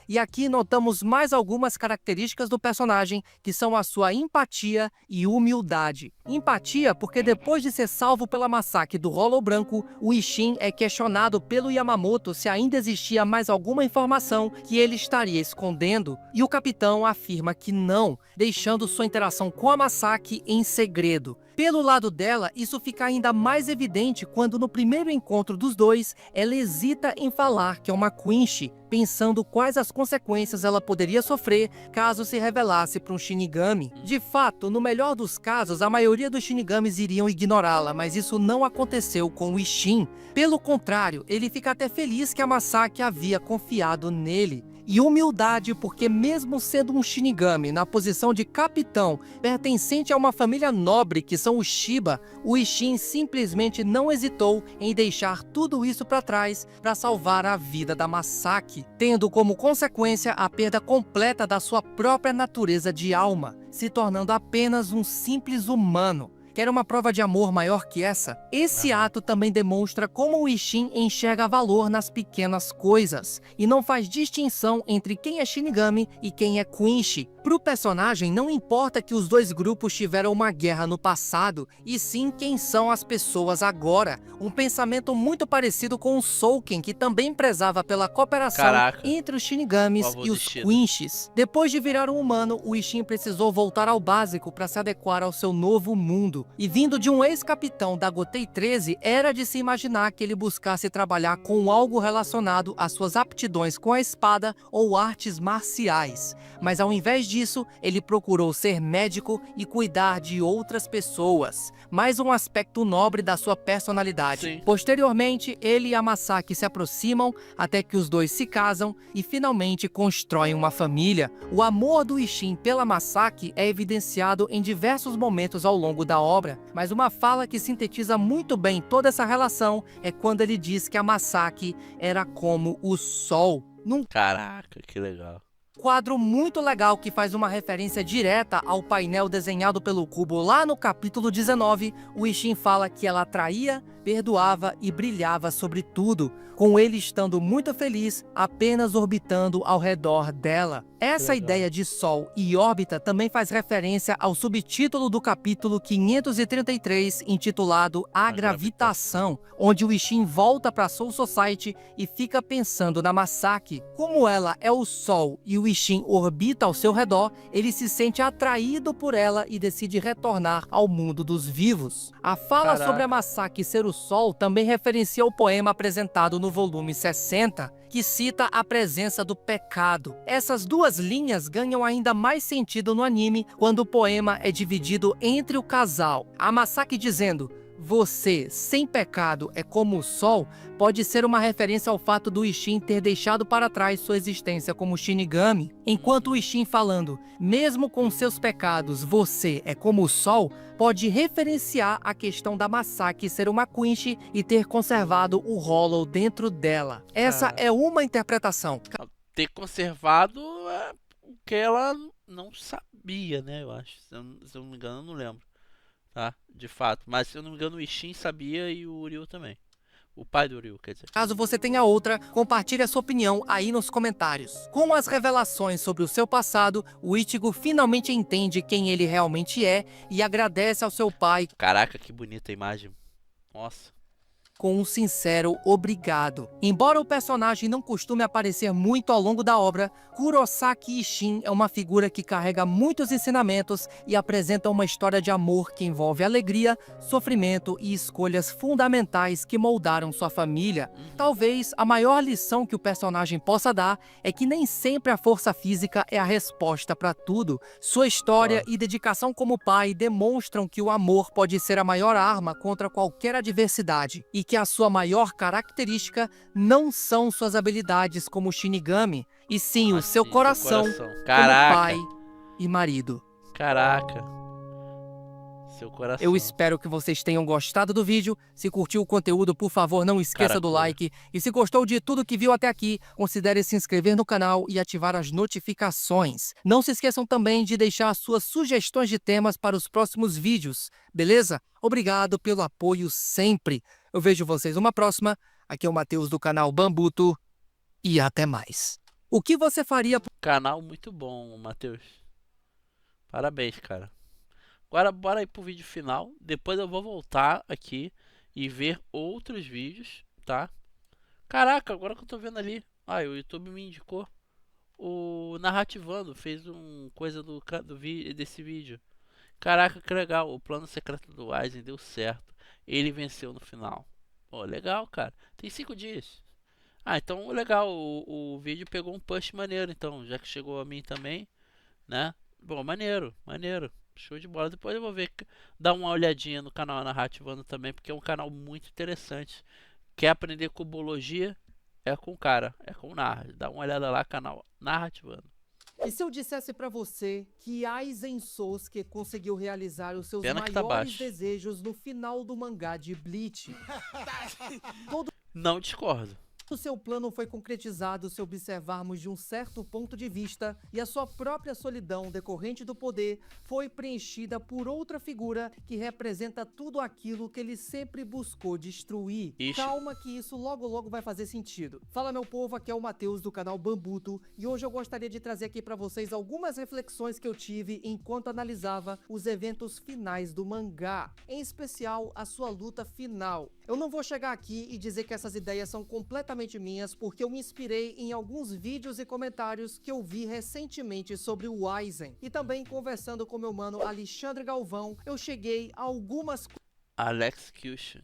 E aqui notamos mais algumas características do personagem, que são a sua empatia e humildade. Empatia porque depois de ser salvo pela Masaki do Rolo Branco, o Ishin é questionado pelo Yamamoto se ainda existia mais alguma informação que ele estaria escondendo, e o capitão afirma que não, deixando sua interação com a Masaki em segredo. Pelo lado dela, isso fica ainda mais evidente quando no primeiro encontro dos dois, ela hesita em falar que é uma Quincy, pensando quais as consequências ela poderia sofrer caso se revelasse para um Shinigami. De fato, no melhor dos casos, a maioria dos Shinigamis iriam ignorá-la, mas isso não aconteceu com o Ishin. Pelo contrário, ele fica até feliz que a Masaki havia confiado nele. E humildade porque mesmo sendo um Shinigami na posição de capitão, pertencente a uma família nobre que são os Shiba, o Ishin simplesmente não hesitou em deixar tudo isso para trás para salvar a vida da Masaki, tendo como consequência a perda completa da sua própria natureza de alma, se tornando apenas um simples humano. Quer uma prova de amor maior que essa? Esse ato também demonstra como o Ishin enxerga valor nas pequenas coisas, e não faz distinção entre quem é Shinigami e quem é Quincy. Pro personagem, não importa que os dois grupos tiveram uma guerra no passado, e sim quem são as pessoas agora. Um pensamento muito parecido com o Souken, que também prezava pela cooperação Caraca. entre os Shinigamis O avô e os destino. Quinchys. Depois de virar um humano, o Ishin precisou voltar ao básico para se adequar ao seu novo mundo. E vindo de um ex-capitão da Gotei 13, era de se imaginar que ele buscasse trabalhar com algo relacionado às suas aptidões com a espada ou artes marciais. Mas ao invés disso, ele procurou ser médico e cuidar de outras pessoas. Mais um aspecto nobre da sua personalidade. Sim. Posteriormente, ele e a Masaki se aproximam até que os dois se casam e finalmente constroem uma família. O amor do Ishin pela Masaki é evidenciado em diversos momentos ao longo da obra, mas uma fala que sintetiza muito bem toda essa relação é quando ele diz que a Masaki era como o sol. Num Caraca, que legal. quadro muito legal que faz uma referência direta ao painel desenhado pelo Kubo lá no capítulo 19, o Ishin fala que ela atraía, perdoava e brilhava sobre tudo, com ele estando muito feliz, apenas orbitando ao redor dela. Essa Legal. ideia de Sol e órbita também faz referência ao subtítulo do capítulo 533, intitulado A Gravitação, onde o Ishin volta para Soul Society e fica pensando na Masaki. Como ela é o Sol e o Ishin orbita ao seu redor, ele se sente atraído por ela e decide retornar ao mundo dos vivos. A fala Caraca. sobre a Masaki ser o Sol também referencia o poema apresentado no volume 60, que cita a presença do pecado. Essas duas linhas ganham ainda mais sentido no anime quando o poema é dividido entre o casal. A Masaki dizendo: Você, sem pecado, é como o sol, pode ser uma referência ao fato do Ishin ter deixado para trás sua existência como Shinigami, enquanto o Ishin falando, mesmo com seus pecados, você é como o sol, pode referenciar a questão da Masaki ser uma Quincy e ter conservado o Hollow dentro dela. Essa é uma interpretação. Ter conservado o que ela não sabia, né? Eu acho. Se eu não me engano, eu não lembro. Tá? De fato. Mas se eu não me engano, o Ishin sabia e o Ryu também. O pai do Ryu, quer dizer. Caso você tenha outra, compartilhe a sua opinião aí nos comentários. Com as revelações sobre o seu passado, o Ichigo finalmente entende quem ele realmente é e agradece ao seu pai Caraca, que bonita a imagem. Nossa. com um sincero obrigado. Embora o personagem não costume aparecer muito ao longo da obra, Kurosaki Ishin é uma figura que carrega muitos ensinamentos e apresenta uma história de amor que envolve alegria, sofrimento e escolhas fundamentais que moldaram sua família. Talvez a maior lição que o personagem possa dar é que nem sempre a força física é a resposta para tudo. Sua história e dedicação como pai demonstram que o amor pode ser a maior arma contra qualquer adversidade e que a sua maior característica não são suas habilidades como Shinigami, e sim o seu coração como Caraca. pai e marido. Caraca. Seu coração. Eu espero que vocês tenham gostado do vídeo. Se curtiu o conteúdo, por favor, não esqueça do like. E se gostou de tudo que viu até aqui, considere se inscrever no canal e ativar as notificações. Não se esqueçam também de deixar suas sugestões de temas para os próximos vídeos, beleza? Obrigado pelo apoio sempre. Eu vejo vocês numa próxima. Aqui é o Matheus do canal Bambuto. E até mais. O que você faria... Canal muito bom, Matheus. Parabéns, cara. Agora bora aí pro vídeo final. Depois eu vou voltar aqui e ver outros vídeos, tá? Caraca, agora que eu tô vendo ali. Ah, o YouTube me indicou. O Narrativando fez um coisa desse vídeo. Caraca, que legal. O plano secreto do Aizen deu certo. Ele venceu no final. Pô, legal, cara. Tem 5 dias. Ah, então legal. O vídeo pegou um push maneiro, então. Já que chegou a mim também, né? Bom, maneiro, maneiro. Show de bola. Depois eu vou ver, dar uma olhadinha no canal Narrativando também, porque é um canal muito interessante. Quer aprender cubologia? É com o cara, é com o Narra. Dá uma olhada lá, canal Narrativando. E se eu dissesse pra você que Aizen Sosuke conseguiu realizar os seus Pena que tá maiores baixo. desejos no final do mangá de Bleach? Não discordo. O seu plano foi concretizado se observarmos de um certo ponto de vista e a sua própria solidão decorrente do poder foi preenchida por outra figura que representa tudo aquilo que ele sempre buscou destruir. Ixi. Calma que isso logo logo vai fazer sentido. Fala meu povo, aqui é o Matheus do canal Bambuto e hoje eu gostaria de trazer aqui pra vocês algumas reflexões que eu tive enquanto analisava os eventos finais do mangá, em especial a sua luta final. Eu não vou chegar aqui e dizer que essas ideias são completamente minhas, porque eu me inspirei em alguns vídeos e comentários que eu vi recentemente sobre o Aizen. E também conversando com meu mano Alexandre Galvão, eu cheguei a algumas Alexecution.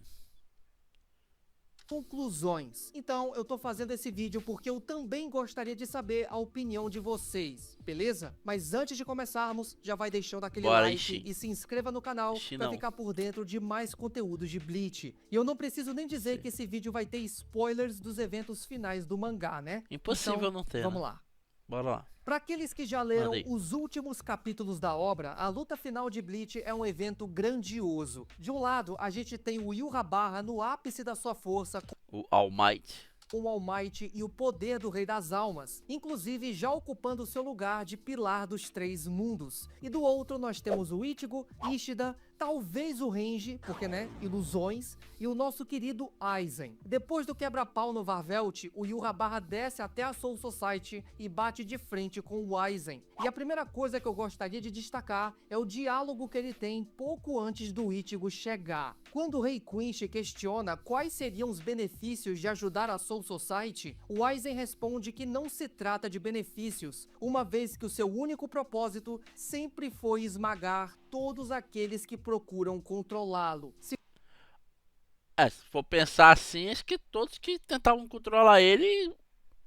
conclusões. Então, eu tô fazendo esse vídeo porque eu também gostaria de saber a opinião de vocês, beleza? Mas antes de começarmos, já vai deixando aquele Bora, like Ishin. e se inscreva no canal Ishin pra não. ficar por dentro de mais conteúdos de Bleach. E eu não preciso nem dizer que esse vídeo vai ter spoilers dos eventos finais do mangá, né? Impossível Então, não ter, vamos né? lá. Bora lá. Para aqueles que já leram Manda aí. os últimos capítulos da obra, a luta final de Bleach é um evento grandioso. De um lado, a gente tem o Yurrabarra no ápice da sua força, O All Might. com o All Might e o poder do Rei das Almas, inclusive já ocupando seu lugar de pilar dos 3 mundos. E do outro nós temos o Ichigo, Ishida, talvez o Renji, porque né, ilusões, e o nosso querido Aizen. Depois do quebra-pau no Varvelt, o Yurrabarra desce até a Soul Society e bate de frente com o Aizen. E a primeira coisa que eu gostaria de destacar é o diálogo que ele tem pouco antes do Ichigo chegar. Quando o Rei Quincy questiona quais seriam os benefícios de ajudar a Soul Society, o Aizen responde que não se trata de benefícios, uma vez que o seu único propósito sempre foi esmagar todos aqueles que procuram controlá-lo. Se For pensar assim, acho que todos que tentavam controlar ele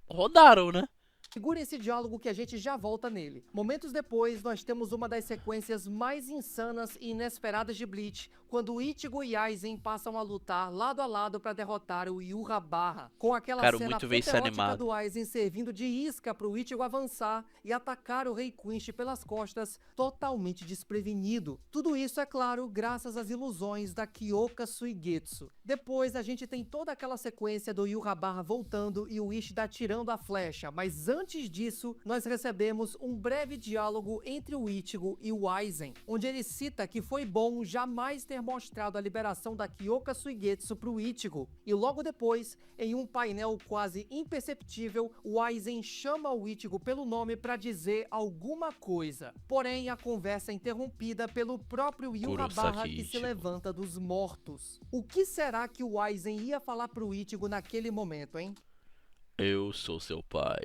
rodaram, né? Segura esse diálogo que a gente já volta nele. Momentos depois, nós temos uma das sequências mais insanas e inesperadas de Bleach, quando Ichigo e Aizen passam a lutar lado a lado para derrotar o Yhwach, com aquela Quero cena muito ver isso apoteótica animado. do Aizen servindo de isca para o Ichigo avançar e atacar o Rei Quinch pelas costas, totalmente desprevenido. Tudo isso, é claro, graças às ilusões da Kyoka Suigetsu. Depois, a gente tem toda aquela sequência do Yhwach voltando e o Ishida atirando a flecha, mas antes disso, nós recebemos um breve diálogo entre o Ichigo e o Aizen, onde ele cita que foi bom jamais ter mostrado a liberação da Kyoka Suigetsu pro Ichigo, e logo depois, em um painel quase imperceptível, o Aizen chama o Ichigo pelo nome para dizer alguma coisa. Porém, a conversa é interrompida pelo próprio Yhwach que se Ichigo. levanta dos mortos. O que será que o Aizen ia falar pro Ichigo naquele momento, hein? Eu sou seu pai.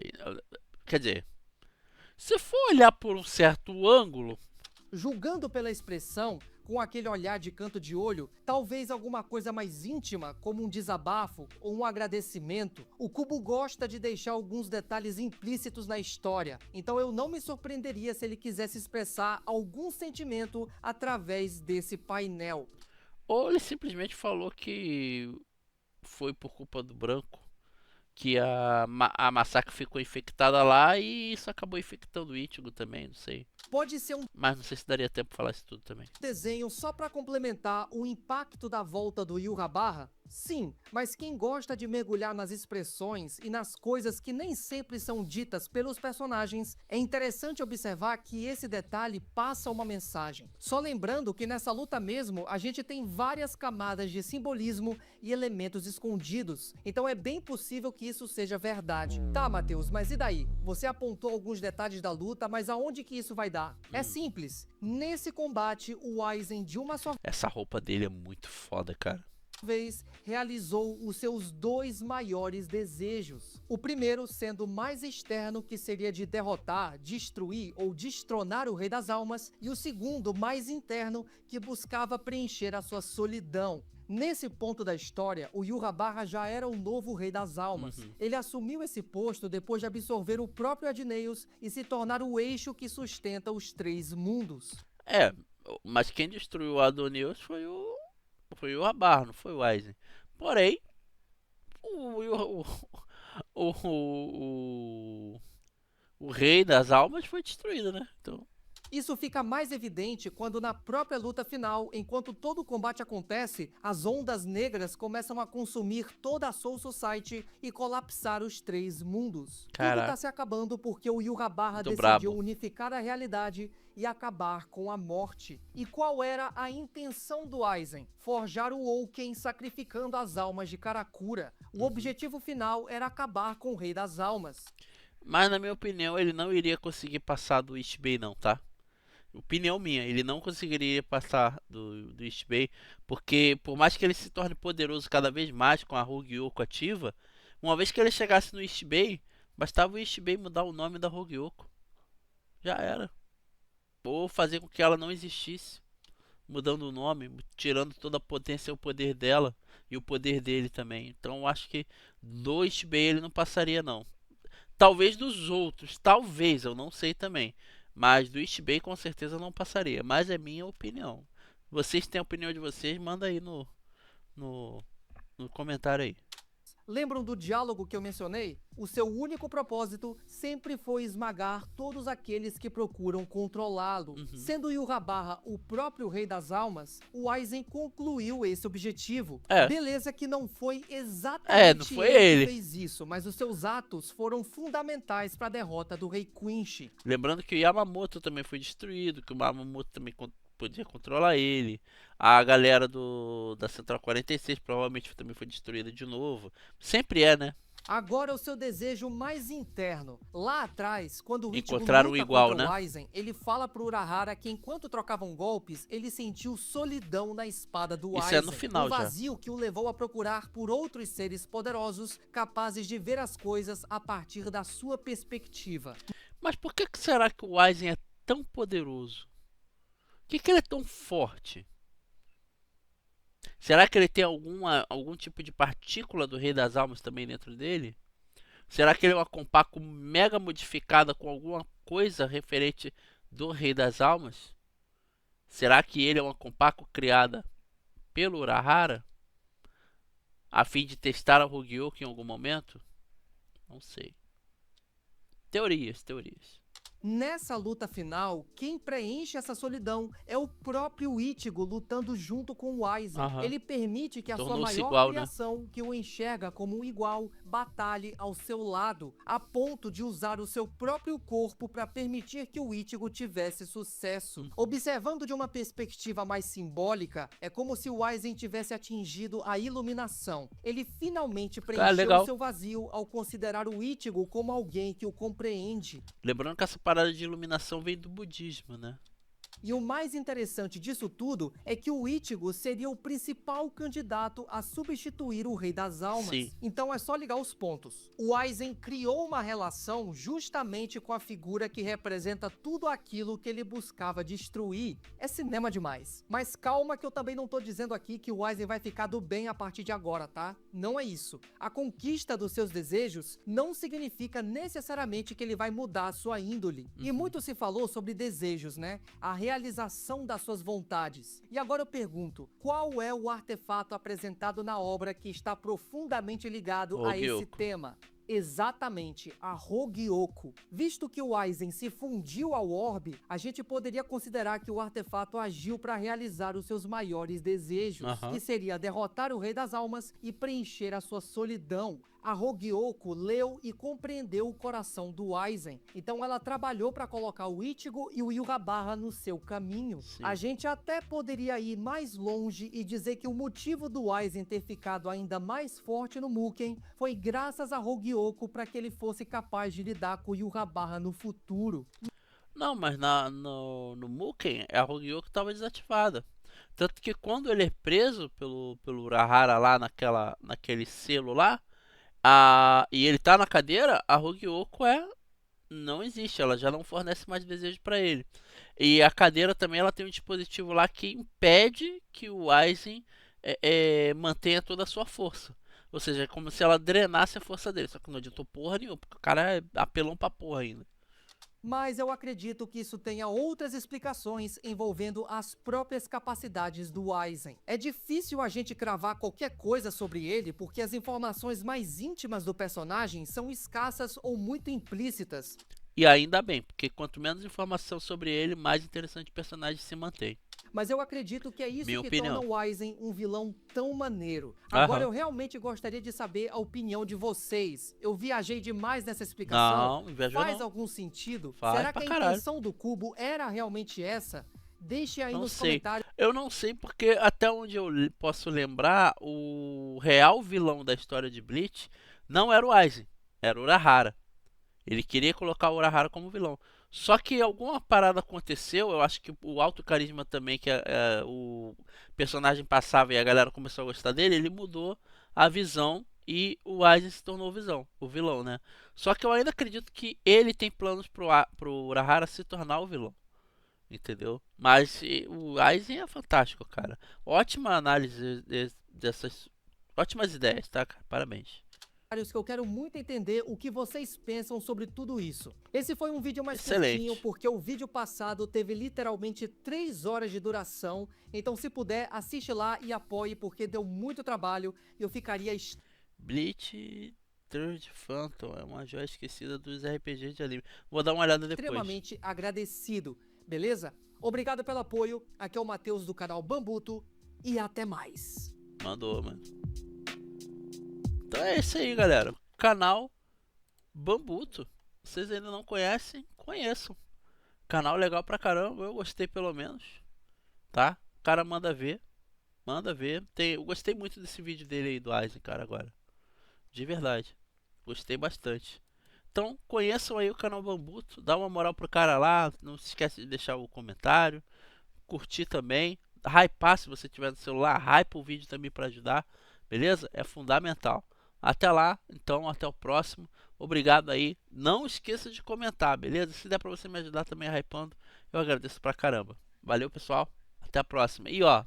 Quer dizer, se for olhar por um certo ângulo, Julgando pela expressão, com aquele olhar de canto de olho, talvez alguma coisa mais íntima, como um desabafo ou um agradecimento. O Kubo gosta de deixar alguns detalhes implícitos na história, então eu não me surpreenderia se ele quisesse expressar algum sentimento através desse painel. ou ele simplesmente falou que foi por culpa do branco que a Masaka ficou infectada lá e isso acabou infectando o Ichigo também, não sei. Pode ser um Mas não sei se daria tempo pra falar isso tudo também. desenho só para complementar o impacto da volta do Yhwach? Sim, mas quem gosta de mergulhar nas expressões e nas coisas que nem sempre são ditas pelos personagens, é interessante observar que esse detalhe passa uma mensagem. Só lembrando que nessa luta mesmo, a gente tem várias camadas de simbolismo e elementos escondidos, então é bem possível que isso seja verdade. Tá, Matheus, mas e daí? Você apontou alguns detalhes da luta, mas aonde que isso vai dar? É simples. Nesse combate, o Aizen de uma só Essa roupa dele é muito foda, cara. vez realizou os seus dois maiores desejos. O primeiro sendo mais externo, que seria de derrotar, destruir ou destronar o Rei das Almas, e o segundo mais interno, que buscava preencher a sua solidão. Nesse ponto da história, o Yhwach já era o novo Rei das Almas. Ele assumiu esse posto depois de absorver o próprio Adneus e se tornar o eixo que sustenta os três mundos. É, mas quem destruiu o Adonius foi o Abar, não foi o Aizen. Porém, o Rei das Almas foi destruído, né? Então, Isso fica mais evidente quando na própria luta final, enquanto todo o combate acontece, as ondas negras começam a consumir toda a Soul Society e colapsar os três mundos. Tudo Caraca. tá se acabando porque o Yhwach Muito decidiu brabo. unificar a realidade e acabar com a morte. E qual era a intenção do Aizen? Forjar o Ouken sacrificando as almas de Karakura. O objetivo final era acabar com o Rei das Almas. mas na minha opinião, ele não iria conseguir passar do East Bay não, tá? Opinião minha, ele não conseguiria passar do East Bay, porque por mais que ele se torne poderoso cada vez mais com a Hogyoko ativa, uma vez que ele chegasse no East Bay, bastava o East Bay mudar o nome da Hogyoko. Já era. Ou fazer com que ela não existisse, mudando o nome, tirando toda a potência e o poder dela e o poder dele também. Então eu acho que do East Bay ele não passaria não. Talvez dos outros, talvez, eu não sei também. Mas do East Bay com certeza não passaria. Mas é minha opinião. Vocês têm a opinião de vocês, manda aí no comentário aí. Lembram do diálogo que eu mencionei? O seu único propósito sempre foi esmagar todos aqueles que procuram controlá-lo. Sendo o Yhwach o próprio Rei das Almas, o Aizen concluiu esse objetivo. É. Beleza que não foi exatamente não foi ele ele. que fez isso, mas os seus atos foram fundamentais para a derrota do Rei Quinch. Lembrando que o Yamamoto também foi destruído, que o Yamamoto também podia controlar ele. A galera da Central 46 provavelmente também foi destruída de novo. Sempre é, né? Agora o seu desejo mais interno. Lá atrás, quando o Ichigo Encontraram luta o igual, contra né? o Aizen, ele fala pro Urahara que enquanto trocavam golpes, ele sentiu solidão na espada do Isso Aizen. é no final um já. vazio que o levou a procurar por outros seres poderosos, capazes de ver as coisas a partir da sua perspectiva. Mas por que será que o Aizen é tão poderoso? Por que ele é tão forte? Será que ele tem algum tipo de partícula do Rei das Almas também dentro dele? Será que ele é uma Compacto mega modificada com alguma coisa referente do Rei das Almas? Será que ele é uma Compacto criada pelo Urahara a fim de testar a Hogyoku em algum momento? Não sei. Teorias, teorias. Nessa luta final, quem preenche essa solidão é o próprio Ichigo lutando junto com o Aizen. Aham. Ele permite que a sua Tornou-se maior igual, né? criação, que o enxerga como um igual, batalhe ao seu lado, a ponto de usar o seu próprio corpo para permitir que o Ichigo tivesse sucesso. Observando de uma perspectiva mais simbólica, é como se o Aizen tivesse atingido a iluminação. Ele finalmente preencheu legal. o seu vazio ao considerar o Ichigo como alguém que o compreende. Lembrando que essa parada de iluminação vem do budismo, né? E o mais interessante disso tudo é que o Ichigo seria o principal candidato a substituir o Rei das Almas. Sim. Então é só ligar os pontos. O Aizen criou uma relação justamente com a figura que representa tudo aquilo que ele buscava destruir. É cinema demais. Mas calma que eu também não tô dizendo aqui que o Aizen vai ficar do bem a partir de agora, tá? Não é isso. A conquista dos seus desejos não significa necessariamente que ele vai mudar a sua índole. E muito se falou sobre desejos, né? A realização das suas vontades. E agora eu pergunto, qual é o artefato apresentado na obra que está profundamente ligado a esse Hogyoku. tema? Exatamente, a Hogyoku. Visto que o Aizen se fundiu ao orbe, a gente poderia considerar que o artefato agiu para realizar os seus maiores desejos, Aham. que seria derrotar o Rei das Almas e preencher a sua solidão. A Hogyoku leu e compreendeu o coração do Aizen, então ela trabalhou para colocar o Ichigo e o Yhwach no seu caminho. Sim. A gente até poderia ir mais longe e dizer que o motivo do Aizen ter ficado ainda mais forte no Mugen foi graças a Hogyoku para que ele fosse capaz de lidar com o Yhwach no futuro. Não, mas no Mugen, a Hogyoku estava desativada. Tanto que quando ele é preso pelo Urahara lá naquele selo lá, e ele tá na cadeira, a Hogyoku não existe, ela já não fornece mais desejo para ele. E a cadeira também ela tem um dispositivo lá que impede que o Aizen mantenha toda a sua força. Ou seja, é como se ela drenasse a força dele. Só que não adiantou porra nenhuma, porque o cara é apelão pra porra ainda. Mas eu acredito que isso tenha outras explicações envolvendo as próprias capacidades do Aizen. É difícil a gente cravar qualquer coisa sobre ele porque as informações mais íntimas do personagem são escassas ou muito implícitas. E ainda bem, porque quanto menos informação sobre ele, mais interessante o personagem se mantém. Mas eu acredito que é isso Minha que opinião. torna o Aizen um vilão tão maneiro. Agora Aham. eu realmente gostaria de saber a opinião de vocês. Eu viajei demais nessa explicação. Não, viajou Faz não. algum sentido? Faz Será que pra a caralho. intenção do Cubo era realmente essa? Deixe aí Não nos sei. comentários. Eu não sei porque até onde eu posso lembrar, o real vilão da história de Bleach não era o Aizen, era o Urahara. Ele queria colocar o Urahara como vilão. Só que alguma parada aconteceu, eu acho que o alto carisma também que o personagem passava e a galera começou a gostar dele, ele mudou a visão e o Aizen se tornou o vilão, né? Só que eu ainda acredito que ele tem planos pro Urahara se tornar o vilão. Entendeu? Mas o Aizen é fantástico, cara. Ótima análise dessas ótimas ideias, tá, cara? Parabéns. Que eu quero muito entender o que vocês pensam sobre tudo isso. Esse foi um vídeo mais Excelente. curtinho, porque o vídeo passado teve literalmente 3 horas de duração. Então, se puder, assiste lá e apoie, porque deu muito trabalho e eu ficaria Bleach Third Phantom é uma joia esquecida dos RPGs de anime. Vou dar uma olhada depois. extremamente agradecido, beleza? Obrigado pelo apoio. Aqui é o Matheus do canal Bambuto e até mais. Mandou, mano. Então é isso aí, galera. Canal Bambuto. Vocês ainda não conhecem? Conheçam. Canal legal pra caramba. Eu gostei pelo menos. Tá? O cara manda ver. Manda ver. Eu gostei muito desse vídeo dele aí do Aizen, cara, agora. De verdade. Gostei bastante. Então conheçam aí o canal Bambuto. Dá uma moral pro cara lá. Não se esquece de deixar o comentário. Curtir também. Hypar se você tiver no celular. Hype o vídeo também pra ajudar. Beleza? É fundamental. Até lá, então, até o próximo. Obrigado aí. Não esqueça de comentar, beleza? Se der pra você me ajudar também hypando, eu agradeço pra caramba. Valeu, pessoal. Até a próxima. E ó,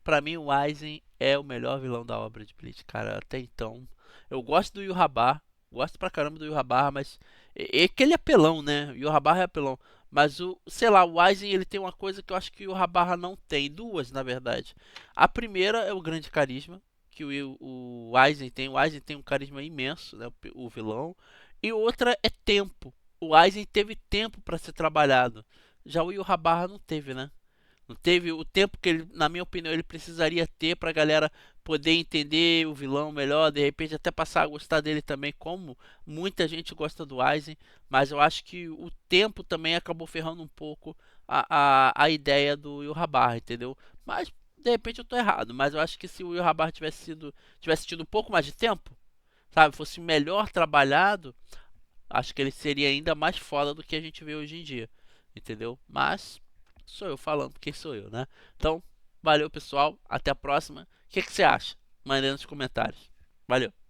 pra mim o Aizen é o melhor vilão da obra de Bleach, cara. Até então. Eu gosto do Yhwach, gosto pra caramba do Yu Habarra, mas é que ele é apelão, né? O Yu Habarra é apelão. Mas sei lá, o Aizen ele tem uma coisa que eu acho que o Yu Habarra não tem, duas na verdade. A primeira é o grande carisma que o Aizen tem. O Aizen tem um carisma imenso, né? O vilão. E outra é tempo. O Aizen teve tempo pra ser trabalhado. Já o Yu Habarra não teve, né? Não teve o tempo que ele, na minha opinião, ele precisaria ter pra galera poder entender o vilão melhor, de repente até passar a gostar dele também, como muita gente gosta do Aizen, mas eu acho que o tempo também acabou ferrando um pouco a ideia do Yu Habarra, entendeu? Mas de repente eu tô errado, mas eu acho que se o Yu Habarra tivesse tido um pouco mais de tempo, sabe, fosse melhor trabalhado, acho que ele seria ainda mais foda do que a gente vê hoje em dia, entendeu? Mas sou eu falando quem sou eu, né? Então, valeu pessoal, até a próxima. O que você acha? Mande aí nos comentários. Valeu!